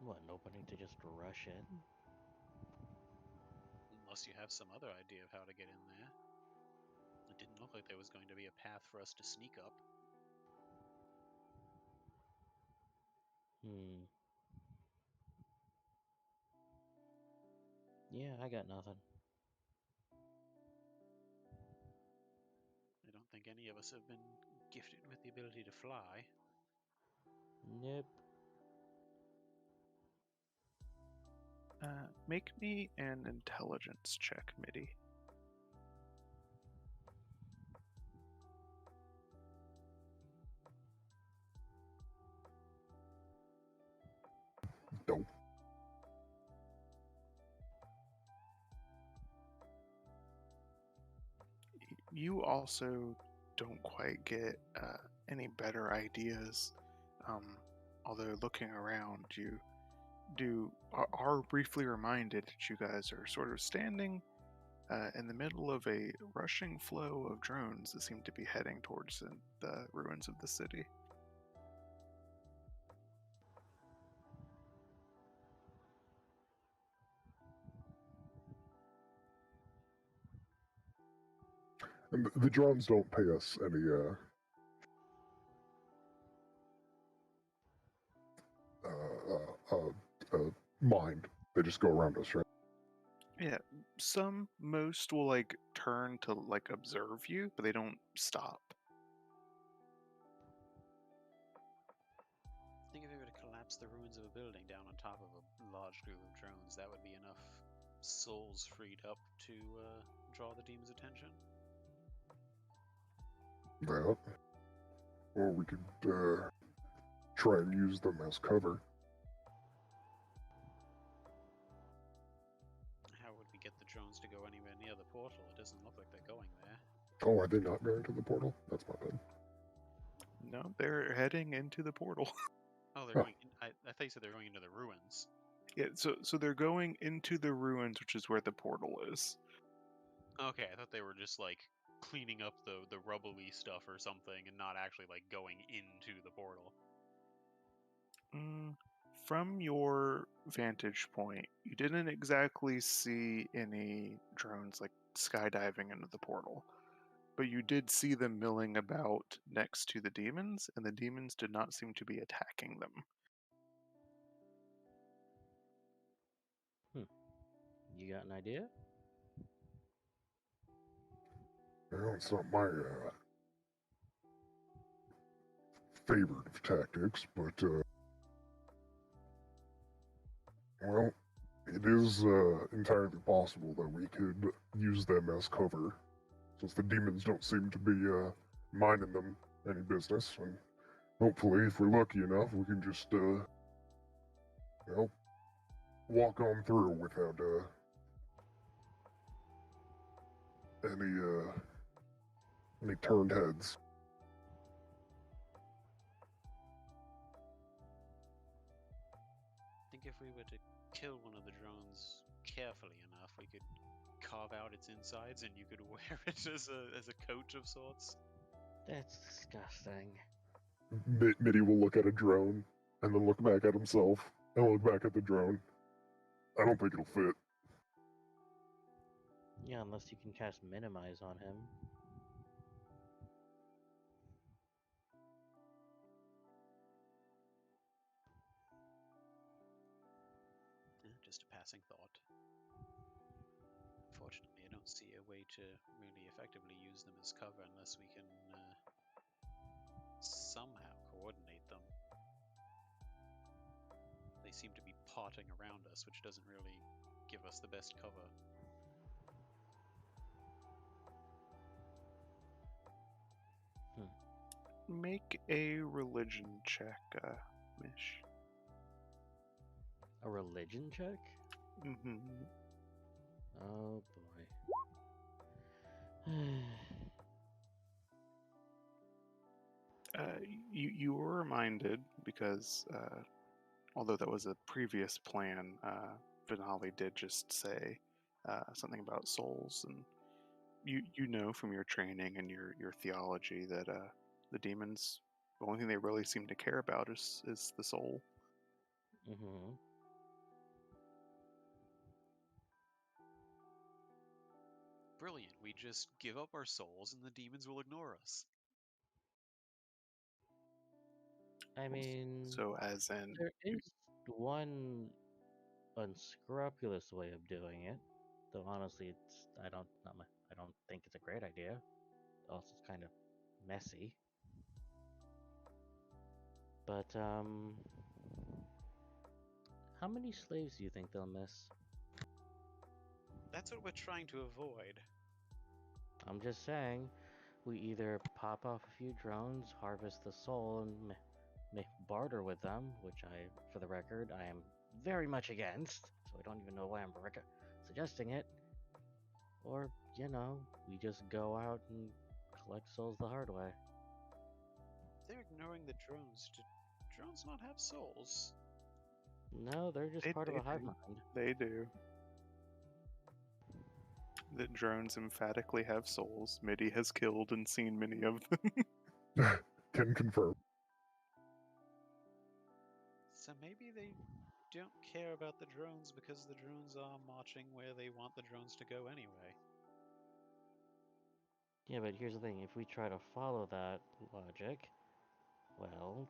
What, an opening to just rush in? Unless you have some other idea of how to get in there. It didn't look like there was going to be a path for us to sneak up. Hmm. Yeah, I got nothing. I don't think any of us have been gifted with the ability to fly. Nope. Make me an intelligence check, Mitty. Dope. You also don't quite get any better ideas. Although looking around, you are briefly reminded that you guys are sort of standing in the middle of a rushing flow of drones that seem to be heading towards the ruins of the city. And the drones don't pay us any mind. They just go around us, right? Yeah, most will like turn to like observe you, but they don't stop. I think if we were to collapse the ruins of a building down on top of a large group of drones, that would be enough souls freed up to draw the demon's attention. That. Or we could try and use them as cover. How would we get the drones to go anywhere near the portal? It doesn't look like they're going there. Oh, are they not going to the portal? That's my bad. No, they're heading into the portal. Oh, they're Oh. going. I thought you said they're going into the ruins. Yeah, so they're going into the ruins, which is where the portal is. Okay, I thought they were just like cleaning up the rubbly stuff or something, and not actually like going into the portal. From your vantage point, you didn't exactly see any drones like skydiving into the portal, but you did see them milling about next to the demons, and the demons did not seem to be attacking them. You got an idea? Well, it's not my favorite of tactics, but well, it is entirely possible that we could use them as cover, since the demons don't seem to be minding them any business, and hopefully, if we're lucky enough, we can just walk on through without any turned heads. I think if we were to kill one of the drones carefully enough, we could carve out its insides, and you could wear it as a coat of sorts. That's disgusting. Mitty will look at a drone, and then look back at himself, and look back at the drone. I don't think it'll fit. Yeah, unless you can cast Minimize on him. Just a passing thought. Unfortunately, I don't see a way to really effectively use them as cover unless we can somehow coordinate them. They seem to be potting around us, which doesn't really give us the best cover. Make a religion check, Mish. A religion check? Mm-hmm. Oh boy. You were reminded because although that was a previous plan, Vinali did just say something about souls, and you know from your training and your theology that the demons, the only thing they really seem to care about is the soul. Mm-hmm. Brilliant. We just give up our souls and the demons will ignore us. I mean, So as in, there is one unscrupulous way of doing it. Though honestly, I don't think it's a great idea. Also, it's kind of messy. But how many slaves do you think they'll miss? That's what we're trying to avoid. I'm just saying, we either pop off a few drones, harvest the soul, and barter with them, which for the record, I am very much against. So I don't even know why I'm suggesting it. Or, we just go out and collect souls the hard way. They're ignoring the drones. Do drones not have souls? No, they're just part of a hive do. mind. They do. The drones emphatically have souls. Midi has killed and seen many of them. Can confirm. So maybe they don't care about the drones because the drones are marching where they want the drones to go anyway. Yeah, but here's the thing, if we try to follow that logic, well,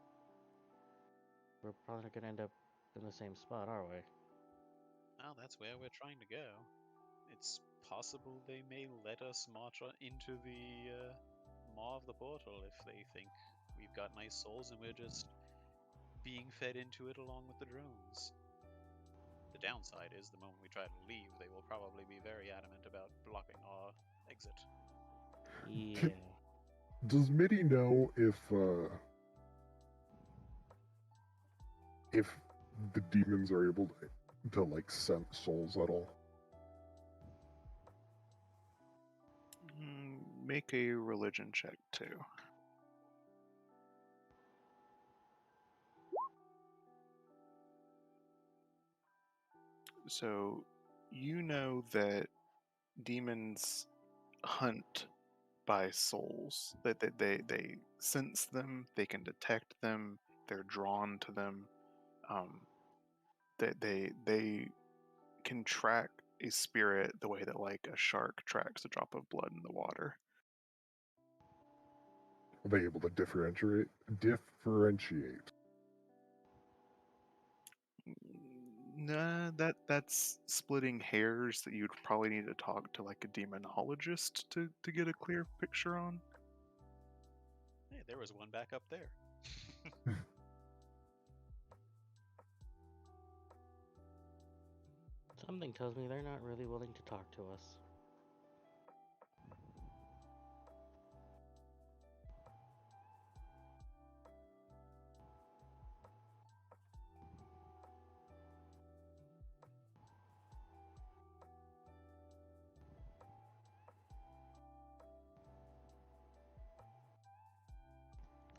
we're probably gonna end up in the same spot, are we? Well, that's where we're trying to go. It's possible they may let us march into the maw of the portal if they think we've got nice souls and we're just being fed into it along with the drones. The downside is the moment we try to leave, they will probably be very adamant about blocking our exit. Yeah. Does Mitty know if the demons are able to like sense souls at all? Make a religion check too. So you know that demons hunt by souls. That they sense them, they can detect them, they're drawn to them. That they can track a spirit the way that like a shark tracks a drop of blood in the water. Are they able to differentiate? Nah, that's splitting hairs that you'd probably need to talk to like a demonologist to get a clear picture on. Hey, there was one back up there. Something tells me they're not really willing to talk to us.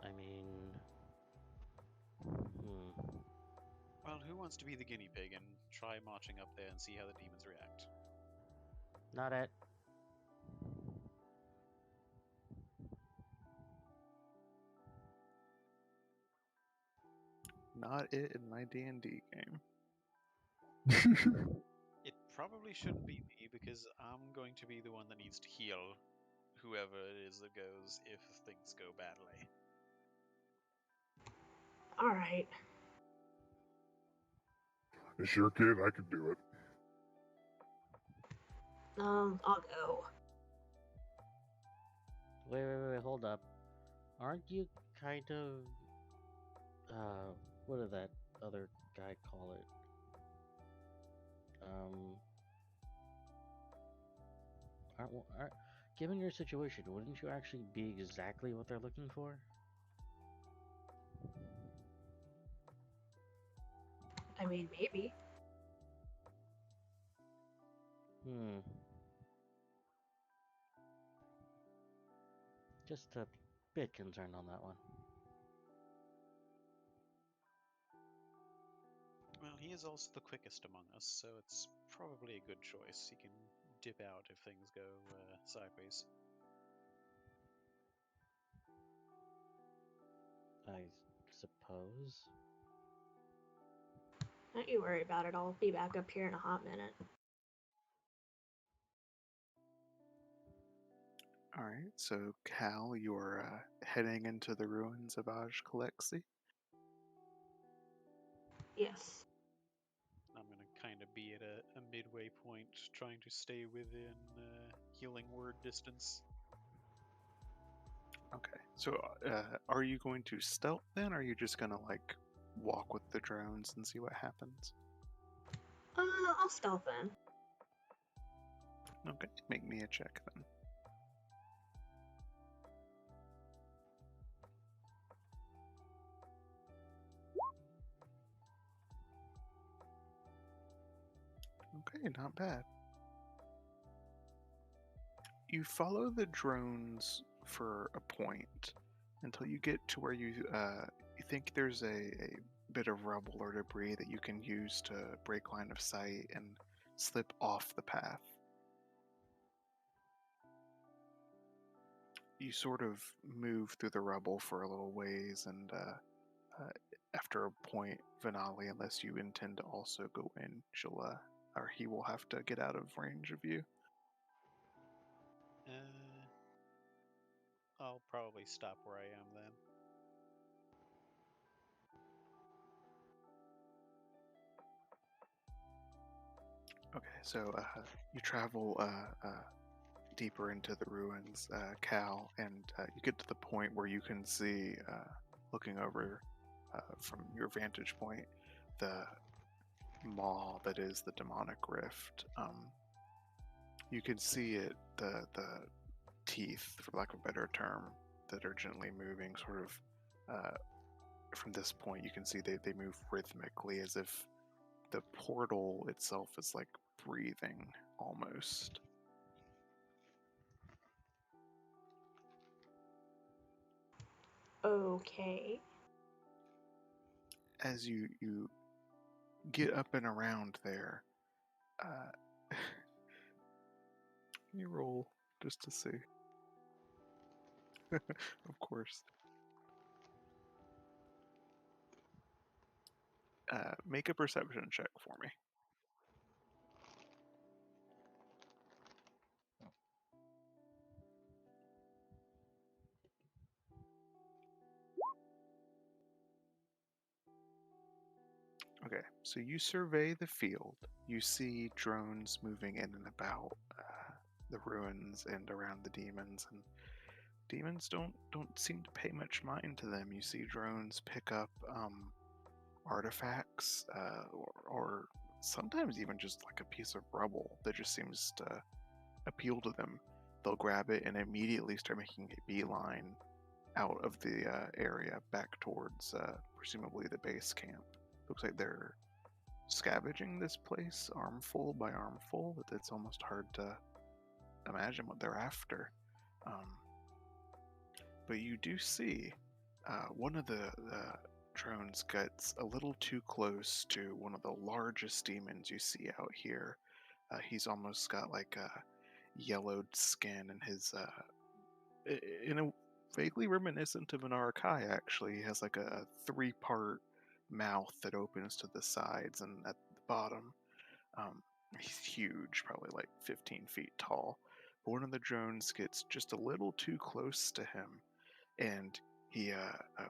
I mean, Well, who wants to be the guinea pig and try marching up there and see how the demons react? not it. Not it in my D&D game. It probably shouldn't be me because I'm going to be the one that needs to heal whoever it is that goes if things go badly. Alright. Sure kid, I could do it. I'll go. Wait, hold up. Aren't you kind of, what did that other guy call it? Given your situation, wouldn't you actually be exactly what they're looking for? I mean, maybe. Just a bit concerned on that one. Well, he is also the quickest among us, so it's probably a good choice. He can dip out if things go sideways. I suppose. Don't you worry about it. I'll be back up here in a hot minute. All right, so Cal, you're heading into the ruins of Aj-Kalexi. Yes. I'm going to kind of be at a midway point, trying to stay within healing word distance. Okay, so are you going to stealth then, or are you just gonna like walk with the drones and see what happens? I'll stealth in. Okay, make me a check then. Okay, not bad. You follow the drones for a point until you get to where you think there's a bit of rubble or debris that you can use to break line of sight and slip off the path. You sort of move through the rubble for a little ways, and after a point, Venali, unless you intend to also go in, or he will have to get out of range of you. I'll probably stop where I am then. Okay, so you travel deeper into the ruins, Cal, and you get to the point where you can see, looking over from your vantage point, the maw that is the demonic rift. You can see it, the teeth, for lack of a better term, that are gently moving, sort of. From this point, you can see they move rhythmically, as if the portal itself is like breathing almost. Okay. As you get up and around there, Can you roll just to see? Of course. Make a perception check for me. Okay, so you survey the field. You see drones moving in and about the ruins and around the demons, and demons don't seem to pay much mind to them. You see drones pick up artifacts, or sometimes even just like a piece of rubble that just seems to appeal to them. They'll grab it and immediately start making a beeline out of the area back towards presumably the base camp. Looks like they're scavenging this place armful by armful. It's almost hard to imagine what they're after. But you do see one of the drones gets a little too close to one of the largest demons you see out here. He's almost got like a yellowed skin, and his in a vaguely reminiscent of an Arakai, actually. He has like a three-part mouth that opens to the sides and at the bottom. He's huge, probably like 15 feet tall. But one of the drones gets just a little too close to him, and he,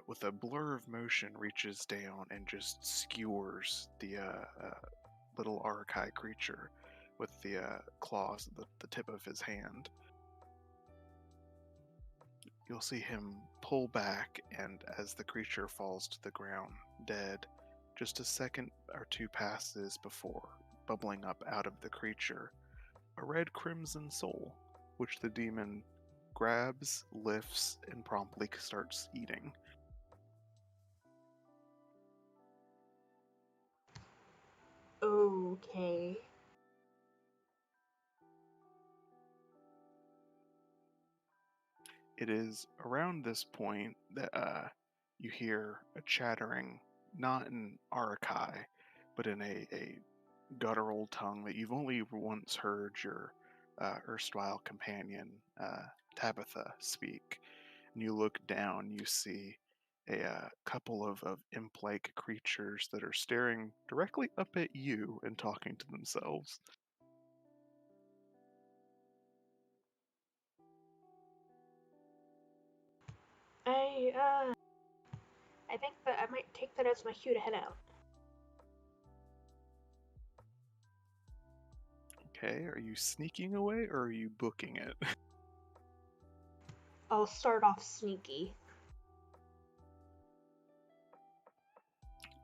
with a blur of motion, reaches down and just skewers the little Arakai creature with the claws at the tip of his hand. You'll see him pull back, and as the creature falls to the ground, dead, just a second or two passes before, bubbling up out of the creature, a red crimson soul, which the demon grabs, lifts, and promptly starts eating. Okay. It is around this point that you hear a chattering, not in Arakai, but in a guttural tongue that you've only once heard your erstwhile companion, Tabitha, speak. And you look down, you see a couple of imp-like creatures that are staring directly up at you and talking to themselves. I think that I might take that as my cue to head out. Okay, are you sneaking away or are you booking it? I'll start off sneaky.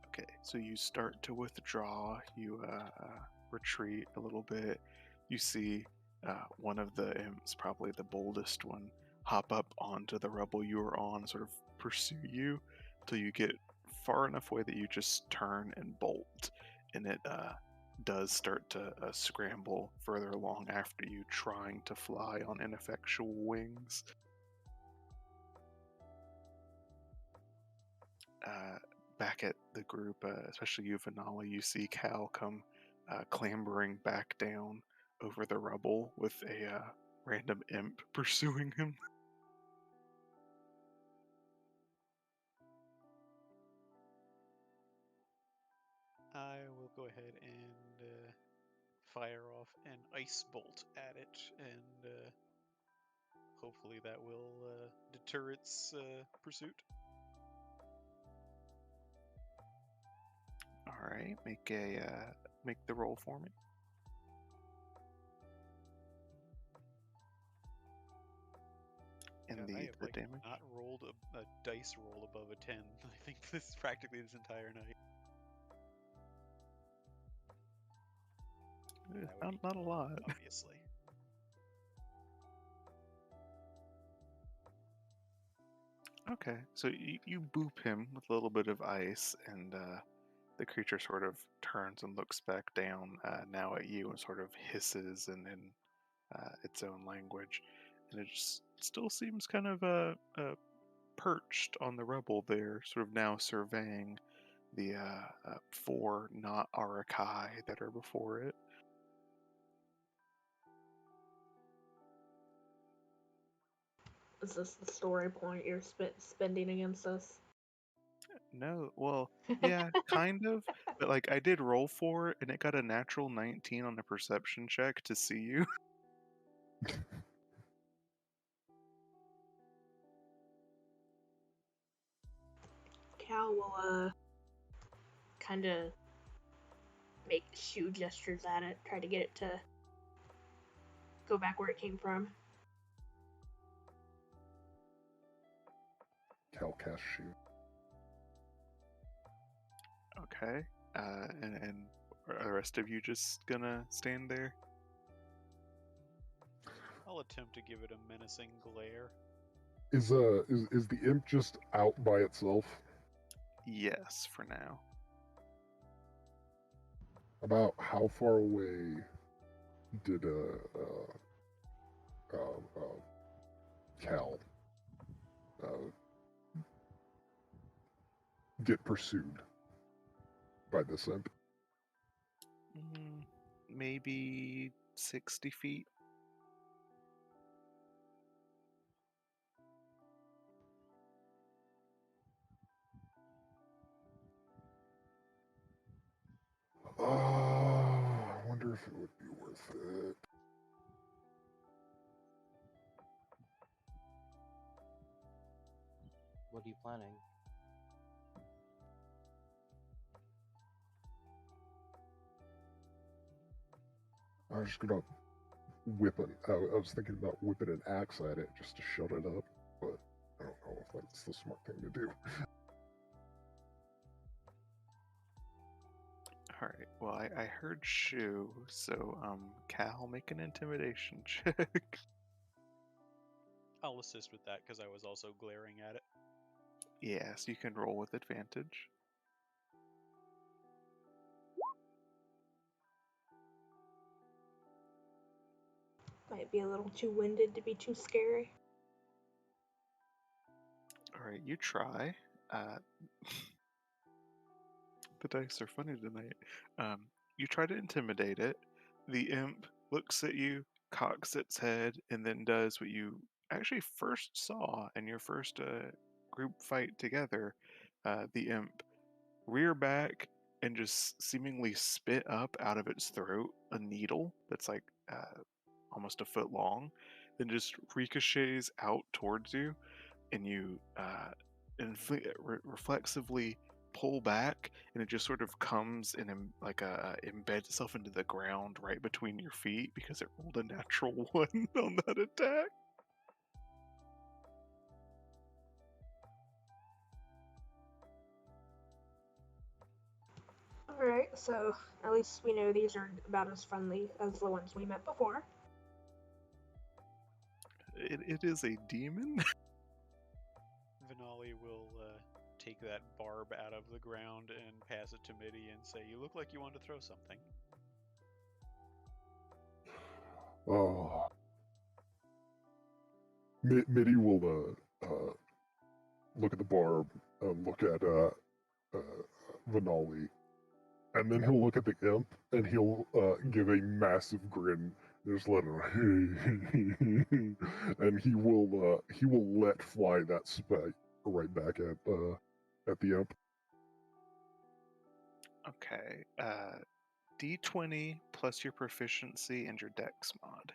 Okay, so you start to withdraw, you retreat a little bit. You see one of the imps, probably the boldest one, hop up onto the rubble you were on, sort of pursue you till you get far enough away that you just turn and bolt. And it does start to scramble further along after you, trying to fly on ineffectual wings. Back at the group, especially you, Vanala, you see Cal come clambering back down over the rubble with a random imp pursuing him. I will go ahead and fire off an ice bolt at it, and hopefully that will deter its pursuit. All right, make the roll for me. And Yeah, I have the like damage. not rolled a dice roll above a 10. I think this is practically this entire night. That would Not a lot. obviously. Okay, so you boop him with a little bit of ice, and the creature sort of turns and looks back down now at you and sort of hisses in its own language. And it just still seems kind of perched on the rubble there, sort of now surveying the four not Arakai that are before it. Is this the story point you're spending against us? No, well, yeah, kind of. But like, I did roll for it, and it got a natural 19 on the perception check to see you. Cal will kind of make shoe gestures at it, try to get it to go back where it came from. Cal cast shoe. Okay. And are the rest of you just gonna stand there? I'll attempt to give it a menacing glare. Is the imp just out by itself? Yes, for now. About how far away did Cal get pursued by this imp? Maybe 60 feet. I wonder if it would be worth it. What are you planning? I was just gonna whip it. I was thinking about whipping an axe at it just to shut it up, but I don't know if that's the smart thing to do. Alright, well, I heard shoe, so, Cal, make an intimidation check. I'll assist with that because I was also glaring at it. Yes, you can roll with advantage. Might be a little too winded to be too scary. Alright, you try. The dice are funny tonight. You try to intimidate it. The imp looks at you, cocks its head, and then does what you actually first saw in your first group fight together. The imp rear back and just seemingly spit up out of its throat a needle that's like almost a foot long, then just ricochets out towards you, and you reflexively pull back, and it just sort of comes and embeds itself into the ground right between your feet because it rolled a natural 1 on that attack. Alright, so at least we know these are about as friendly as the ones we met before. It is a demon. Vinali will take that barb out of the ground and pass it to Mitty and say, "You look like you want to throw something." Oh. Mitty will look at the barb, look at Vinali, and then he'll look at the imp and he'll give a massive grin. Just let him, and he will let fly that spike right back at the imp. Okay. D20 plus your proficiency and your dex mod.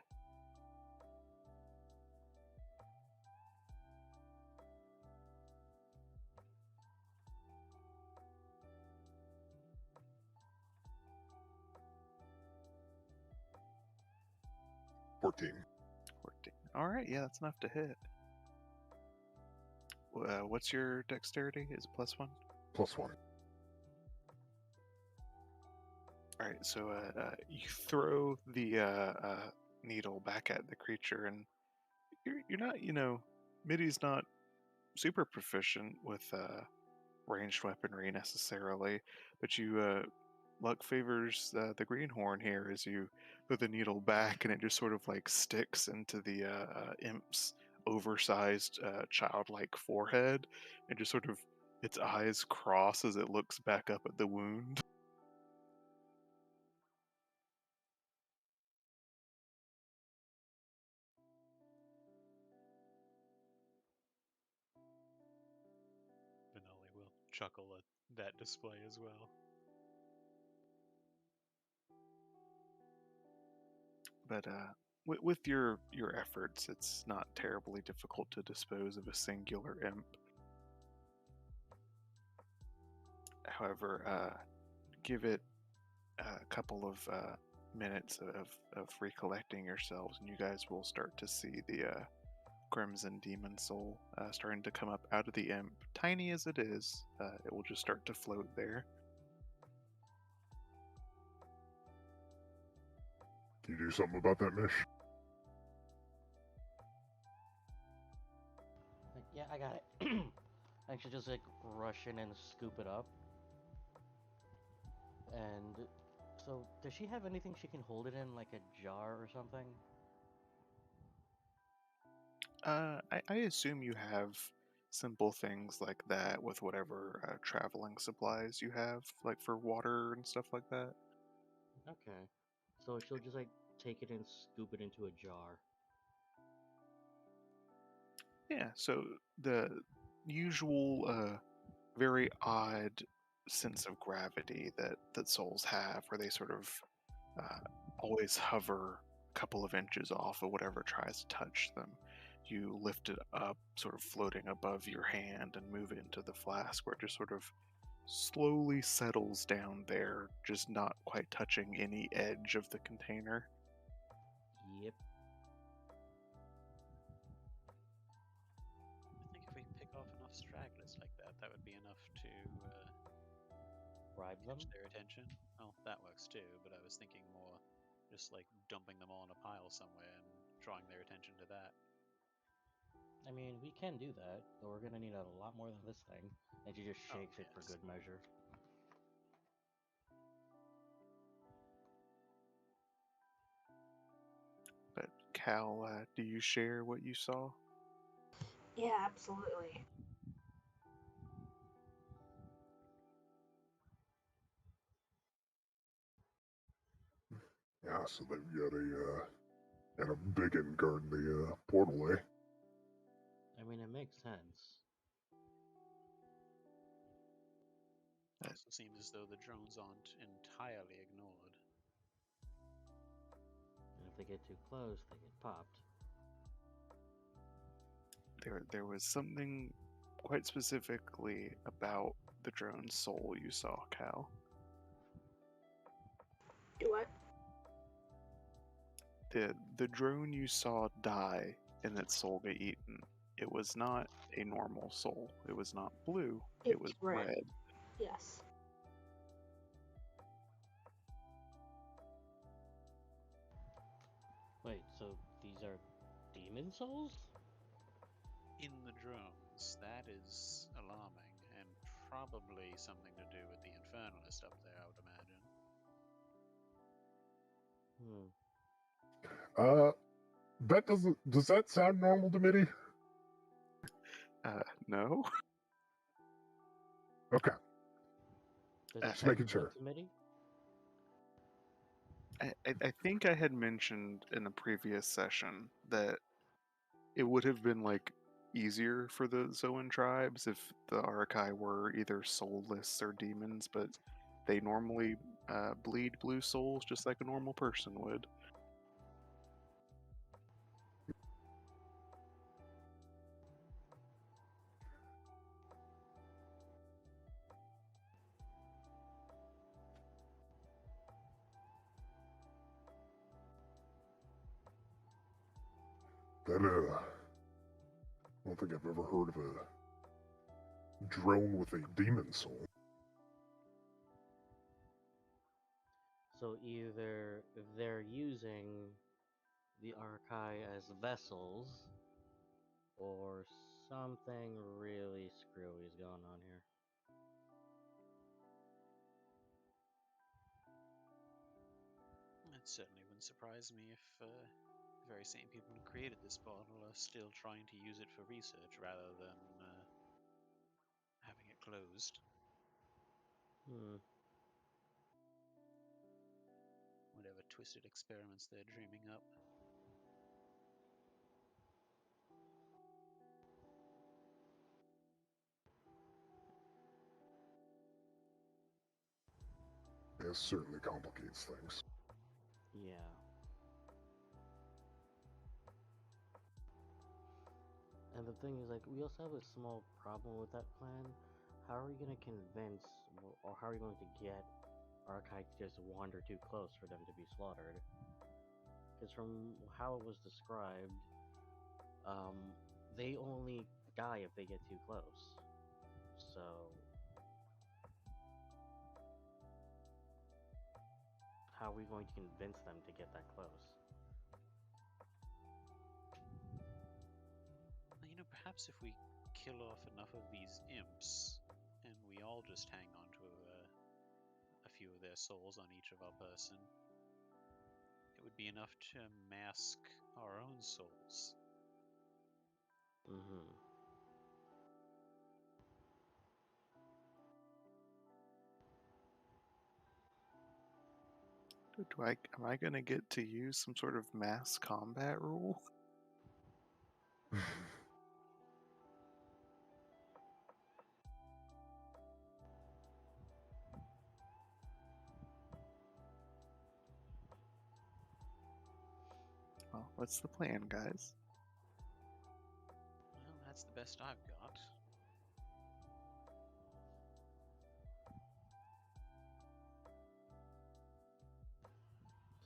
$14. 14. All right, yeah, that's enough to hit. What's your dexterity? Is it +1? +1. All right, so you throw the needle back at the creature, and you're not, Middy's not super proficient with ranged weaponry necessarily, but luck favors the greenhorn here as you put the needle back, and it just sort of like sticks into the imp's oversized childlike forehead, and just sort of its eyes cross as it looks back up at the wound. chuckle at that display as well. But with your efforts, it's not terribly difficult to dispose of a singular imp. However, give it a couple of minutes of recollecting yourselves, and you guys will start to see the Crimson Demon Soul starting to come up out of the imp. Tiny as it is, it will just start to float there. Can you do something about that, Mish? Like, yeah, I got it. I should just like rush in and scoop it up. And so, does she have anything she can hold it in, like a jar or something? I assume you have simple things like that with whatever traveling supplies you have, like for water and stuff like that. Okay. So she'll just like take it and scoop it into a jar. Yeah, so the usual, very odd sense of gravity that souls have, where they sort of uh, always hover a couple of inches off of whatever tries to touch them. You lift it up, sort of floating above your hand, and move it into the flask, where it just sort of slowly settles down there, just not quite touching any edge of the container. Yep. I think if we pick off enough stragglers like that, that would be enough to Bribe them? catch their attention. Well, that works too, but I was thinking more just like dumping them all in a pile somewhere and drawing their attention to that. I mean, we can do that, but we're gonna need a lot more than this thing. And she just Oh, shakes it for yes. good measure. But Cal, do you share what you saw? Yeah, absolutely. Yeah, so they've got got a big one guarding the portal, eh? I mean, it makes sense. Also seems as though the drones aren't entirely ignored. And if they get too close, they get popped. There was something quite specifically about the drone's soul you saw, Cal. Do what? The drone you saw die and its soul get eaten. It was not a normal soul. It was not blue. It It's was red. red. Yes. Wait, so these are demon souls? In the drones, that is alarming, and probably something to do with the infernalist up there, I would imagine. Hmm. That doesn't. Does that sound normal to Mitty? No. Okay, Does Uh, it just I, making sound sure. good to Mitty? I think I had mentioned in a previous session that it would have been like easier for the Zoan tribes if the Arakai were either soulless or demons, but they normally bleed blue souls just like a normal person would. That I don't think I've ever heard of a drone with a demon soul. So either they're using the Arkai as vessels, or something really screwy is going on here. It certainly wouldn't surprise me if the very same people who created this bottle are still trying to use it for research rather than having it closed. Hmm. Whatever twisted experiments they're dreaming up. this certainly complicates things. Yeah. And the thing is, like, we also have a small problem with that plan. How are we going to convince, or how are we going to get Arkai to just wander too close for them to be slaughtered? Because from how it was described, they only die if they get too close. So, how are we going to convince them to get that close? Well, perhaps if we kill off enough of these imps, and we all just hang on to a few of their souls on each of our person, it would be enough to mask our own souls. Mm-hmm. Am I gonna get to use some sort of mass combat rule? Well, what's the plan, guys? Well, that's the best I've got.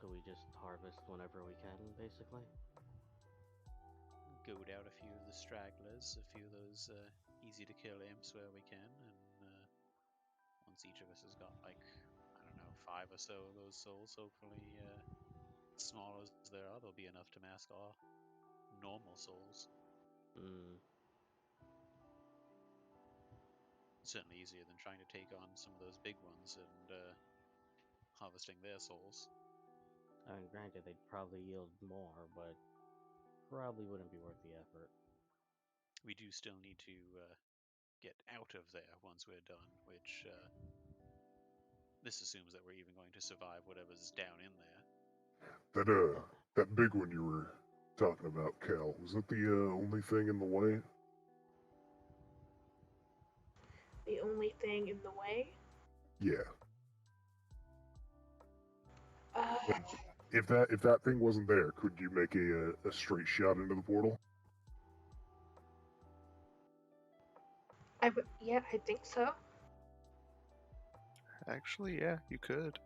So we just harvest whenever we can, basically? Goad out a few of the stragglers, a few of those easy to kill imps where we can, and once each of us has got, like, I don't know, 5 or so of those souls, hopefully, small as they are, there'll be enough to mask our normal souls. Mm. Certainly easier than trying to take on some of those big ones and harvesting their souls. I mean, granted, they'd probably yield more, but probably wouldn't be worth the effort. We do still need to get out of there once we're done, which this assumes that we're even going to survive whatever's down in there. That big one you were talking about, Cal, was it the only thing in the way? The only thing in the way? Yeah. Uh, Like, if that thing wasn't there, could you make a straight shot into the portal? yeah, I think so. Actually, yeah, you could.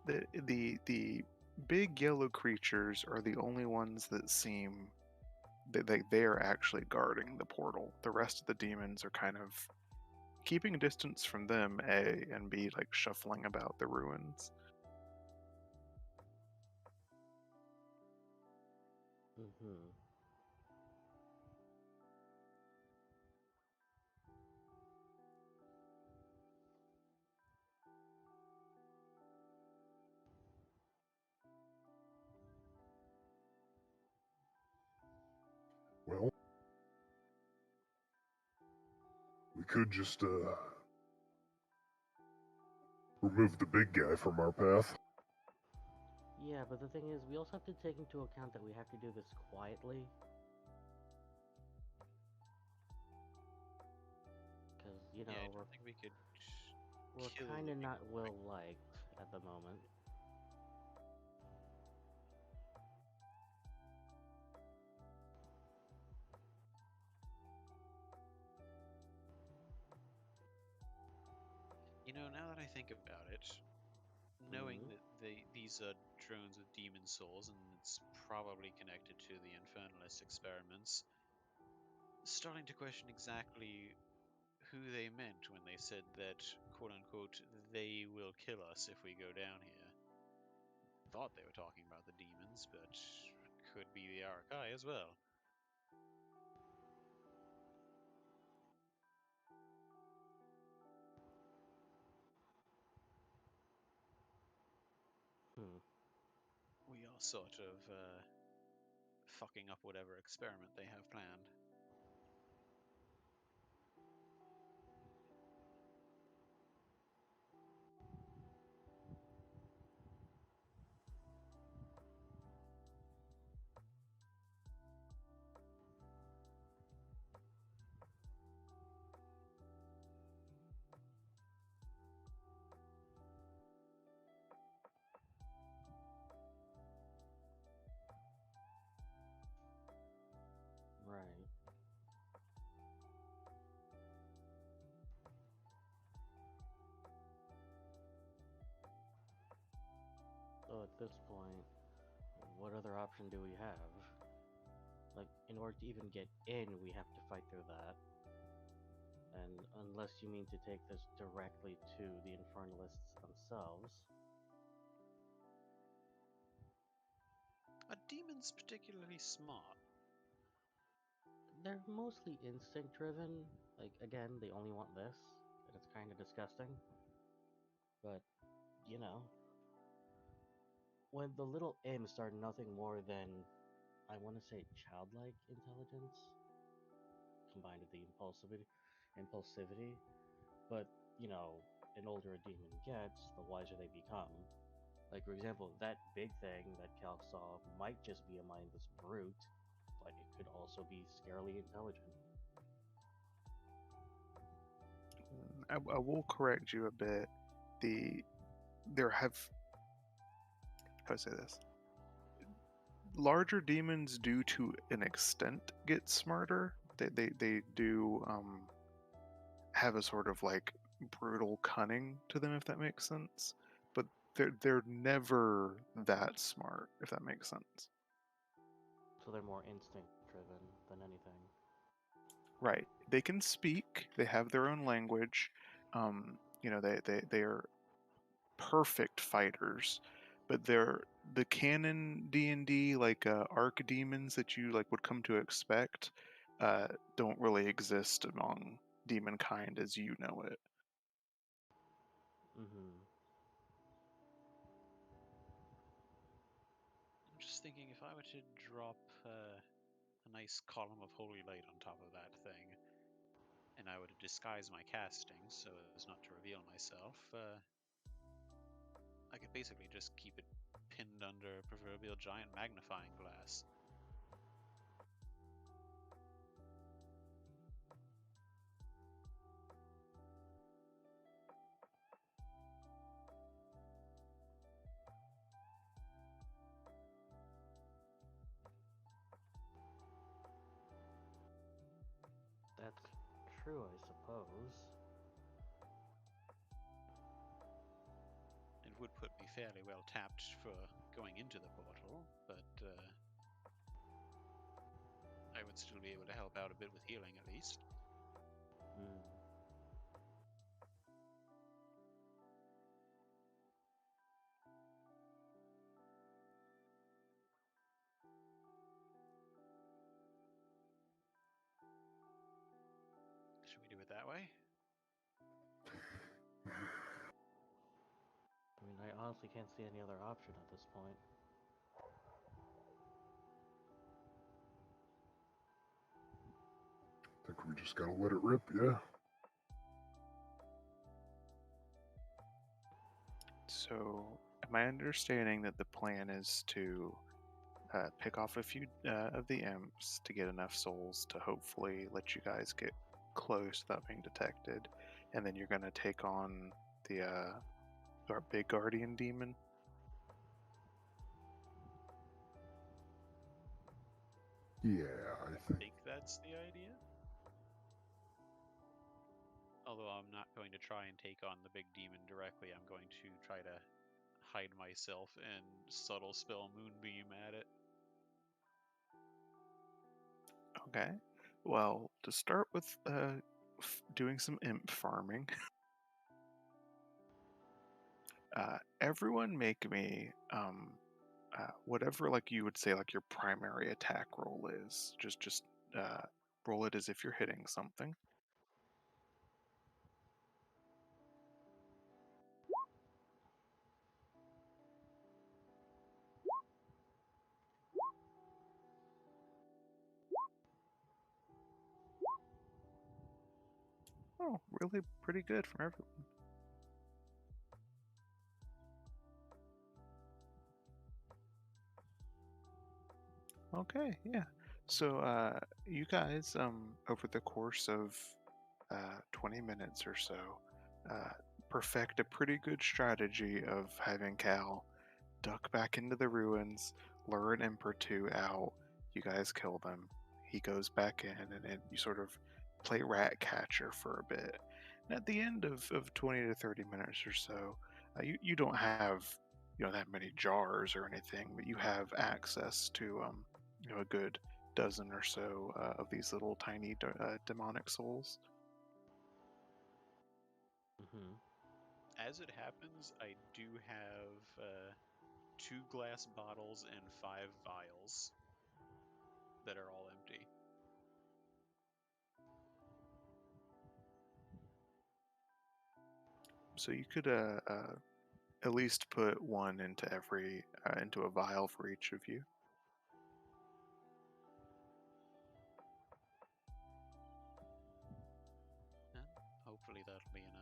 The big yellow creatures are the only ones that seem they are actually guarding the portal. The rest of the demons are kind of keeping a distance from them, A, and B, like shuffling about the ruins. Mm-hmm. Well, we could just remove the big guy from our path. Yeah, but the thing is, we also have to take into account that we have to do this quietly. Because, Yeah, I don't think we could we're kill kind the of big not one. well liked at the moment. Now that I think about it, knowing Mhm. that these are drones with demon souls and it's probably connected to the Infernalist experiments, starting to question exactly who they meant when they said that, quote unquote, they will kill us if we go down here. Thought they were talking about the demons, but could be the Arkai as well. Hmm. We are sort of fucking up whatever experiment they have planned. this point, what other option do we have? Like, in order to even get in, we have to fight through that. And unless you mean to take this directly to the Infernalists themselves. Are demons particularly smart? They're mostly instinct driven. Like, again, they only want this, and it's kind of disgusting. But, you know, when the little imps are nothing more than, I want to say, childlike intelligence, combined with the impulsivity. But, you know, an older a demon gets, the wiser they become. Like, for example, that big thing that Cal saw might just be a mindless brute, but it could also be scarily intelligent. I will correct you a bit. There have, how do I say this? Larger demons do to an extent get smarter. They do have a sort of like brutal cunning to them, if that makes sense. But they're never that smart, if that makes sense. So they're more instinct driven than anything. Right. They can speak. They have their own language. They are perfect fighters, but they're the canon D&D like arc demons that you like would come to expect don't really exist among demon kind as you know it. Mm-hmm. I'm just thinking if I were to drop a nice column of holy light on top of that thing, and I were to disguise my casting so as not to reveal myself, I could basically just keep it pinned under a proverbial giant magnifying glass. That's true, I suppose. It would put me fairly well tapped for going into the portal, but I would still be able to help out a bit with healing at least. Mm. Should we do it that way? I mean, I honestly can't see any other option at this point. I think we just gotta let it rip, yeah. So, am I understanding that the plan is to pick off a few of the imps to get enough souls to hopefully let you guys get close without being detected, and then you're going to take on our big guardian demon? Yeah, I I think. think that's the idea. Although I'm not going to try and take on the big demon directly, I'm going to try to hide myself and subtle spell Moonbeam at it. Okay. Well, to start with doing some imp farming, everyone make me whatever like you would say like your primary attack roll is. Just roll it as if you're hitting something. Oh, really pretty good from everyone. Okay, yeah. So you guys over the course of 20 minutes or so uh, perfect a pretty good strategy of having Cal duck back into the ruins, lure an imp or two out. You guys kill them. He goes back in, and then you sort of play rat catcher for a bit. And at the end of 20 to 30 minutes or so, you don't have that many jars or anything, but you have access to a good dozen or so of these little tiny demonic souls. Mm-hmm. As it happens, I do have 2 glass bottles and 5 vials that are all empty. So you could at least put one into into a vial for each of you. And hopefully that'll be enough.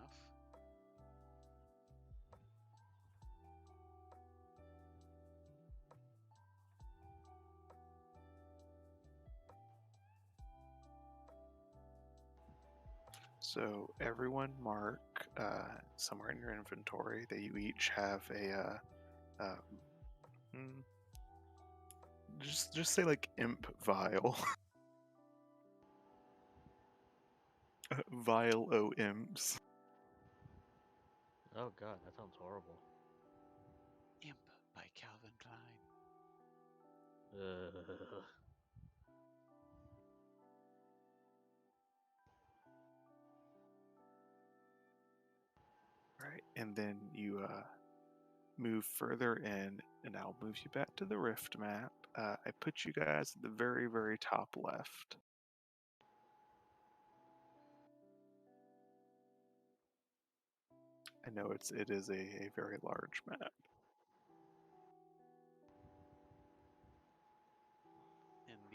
So everyone mark somewhere in your inventory that you each have a mm, just say like imp vial. Vial o imps. Oh god, that sounds horrible. Imp by Calvin Klein. Ugh. Right, and then you move further in, and I'll move you back to the rift map. I put you guys at the very, very top left. I know it is a very large map.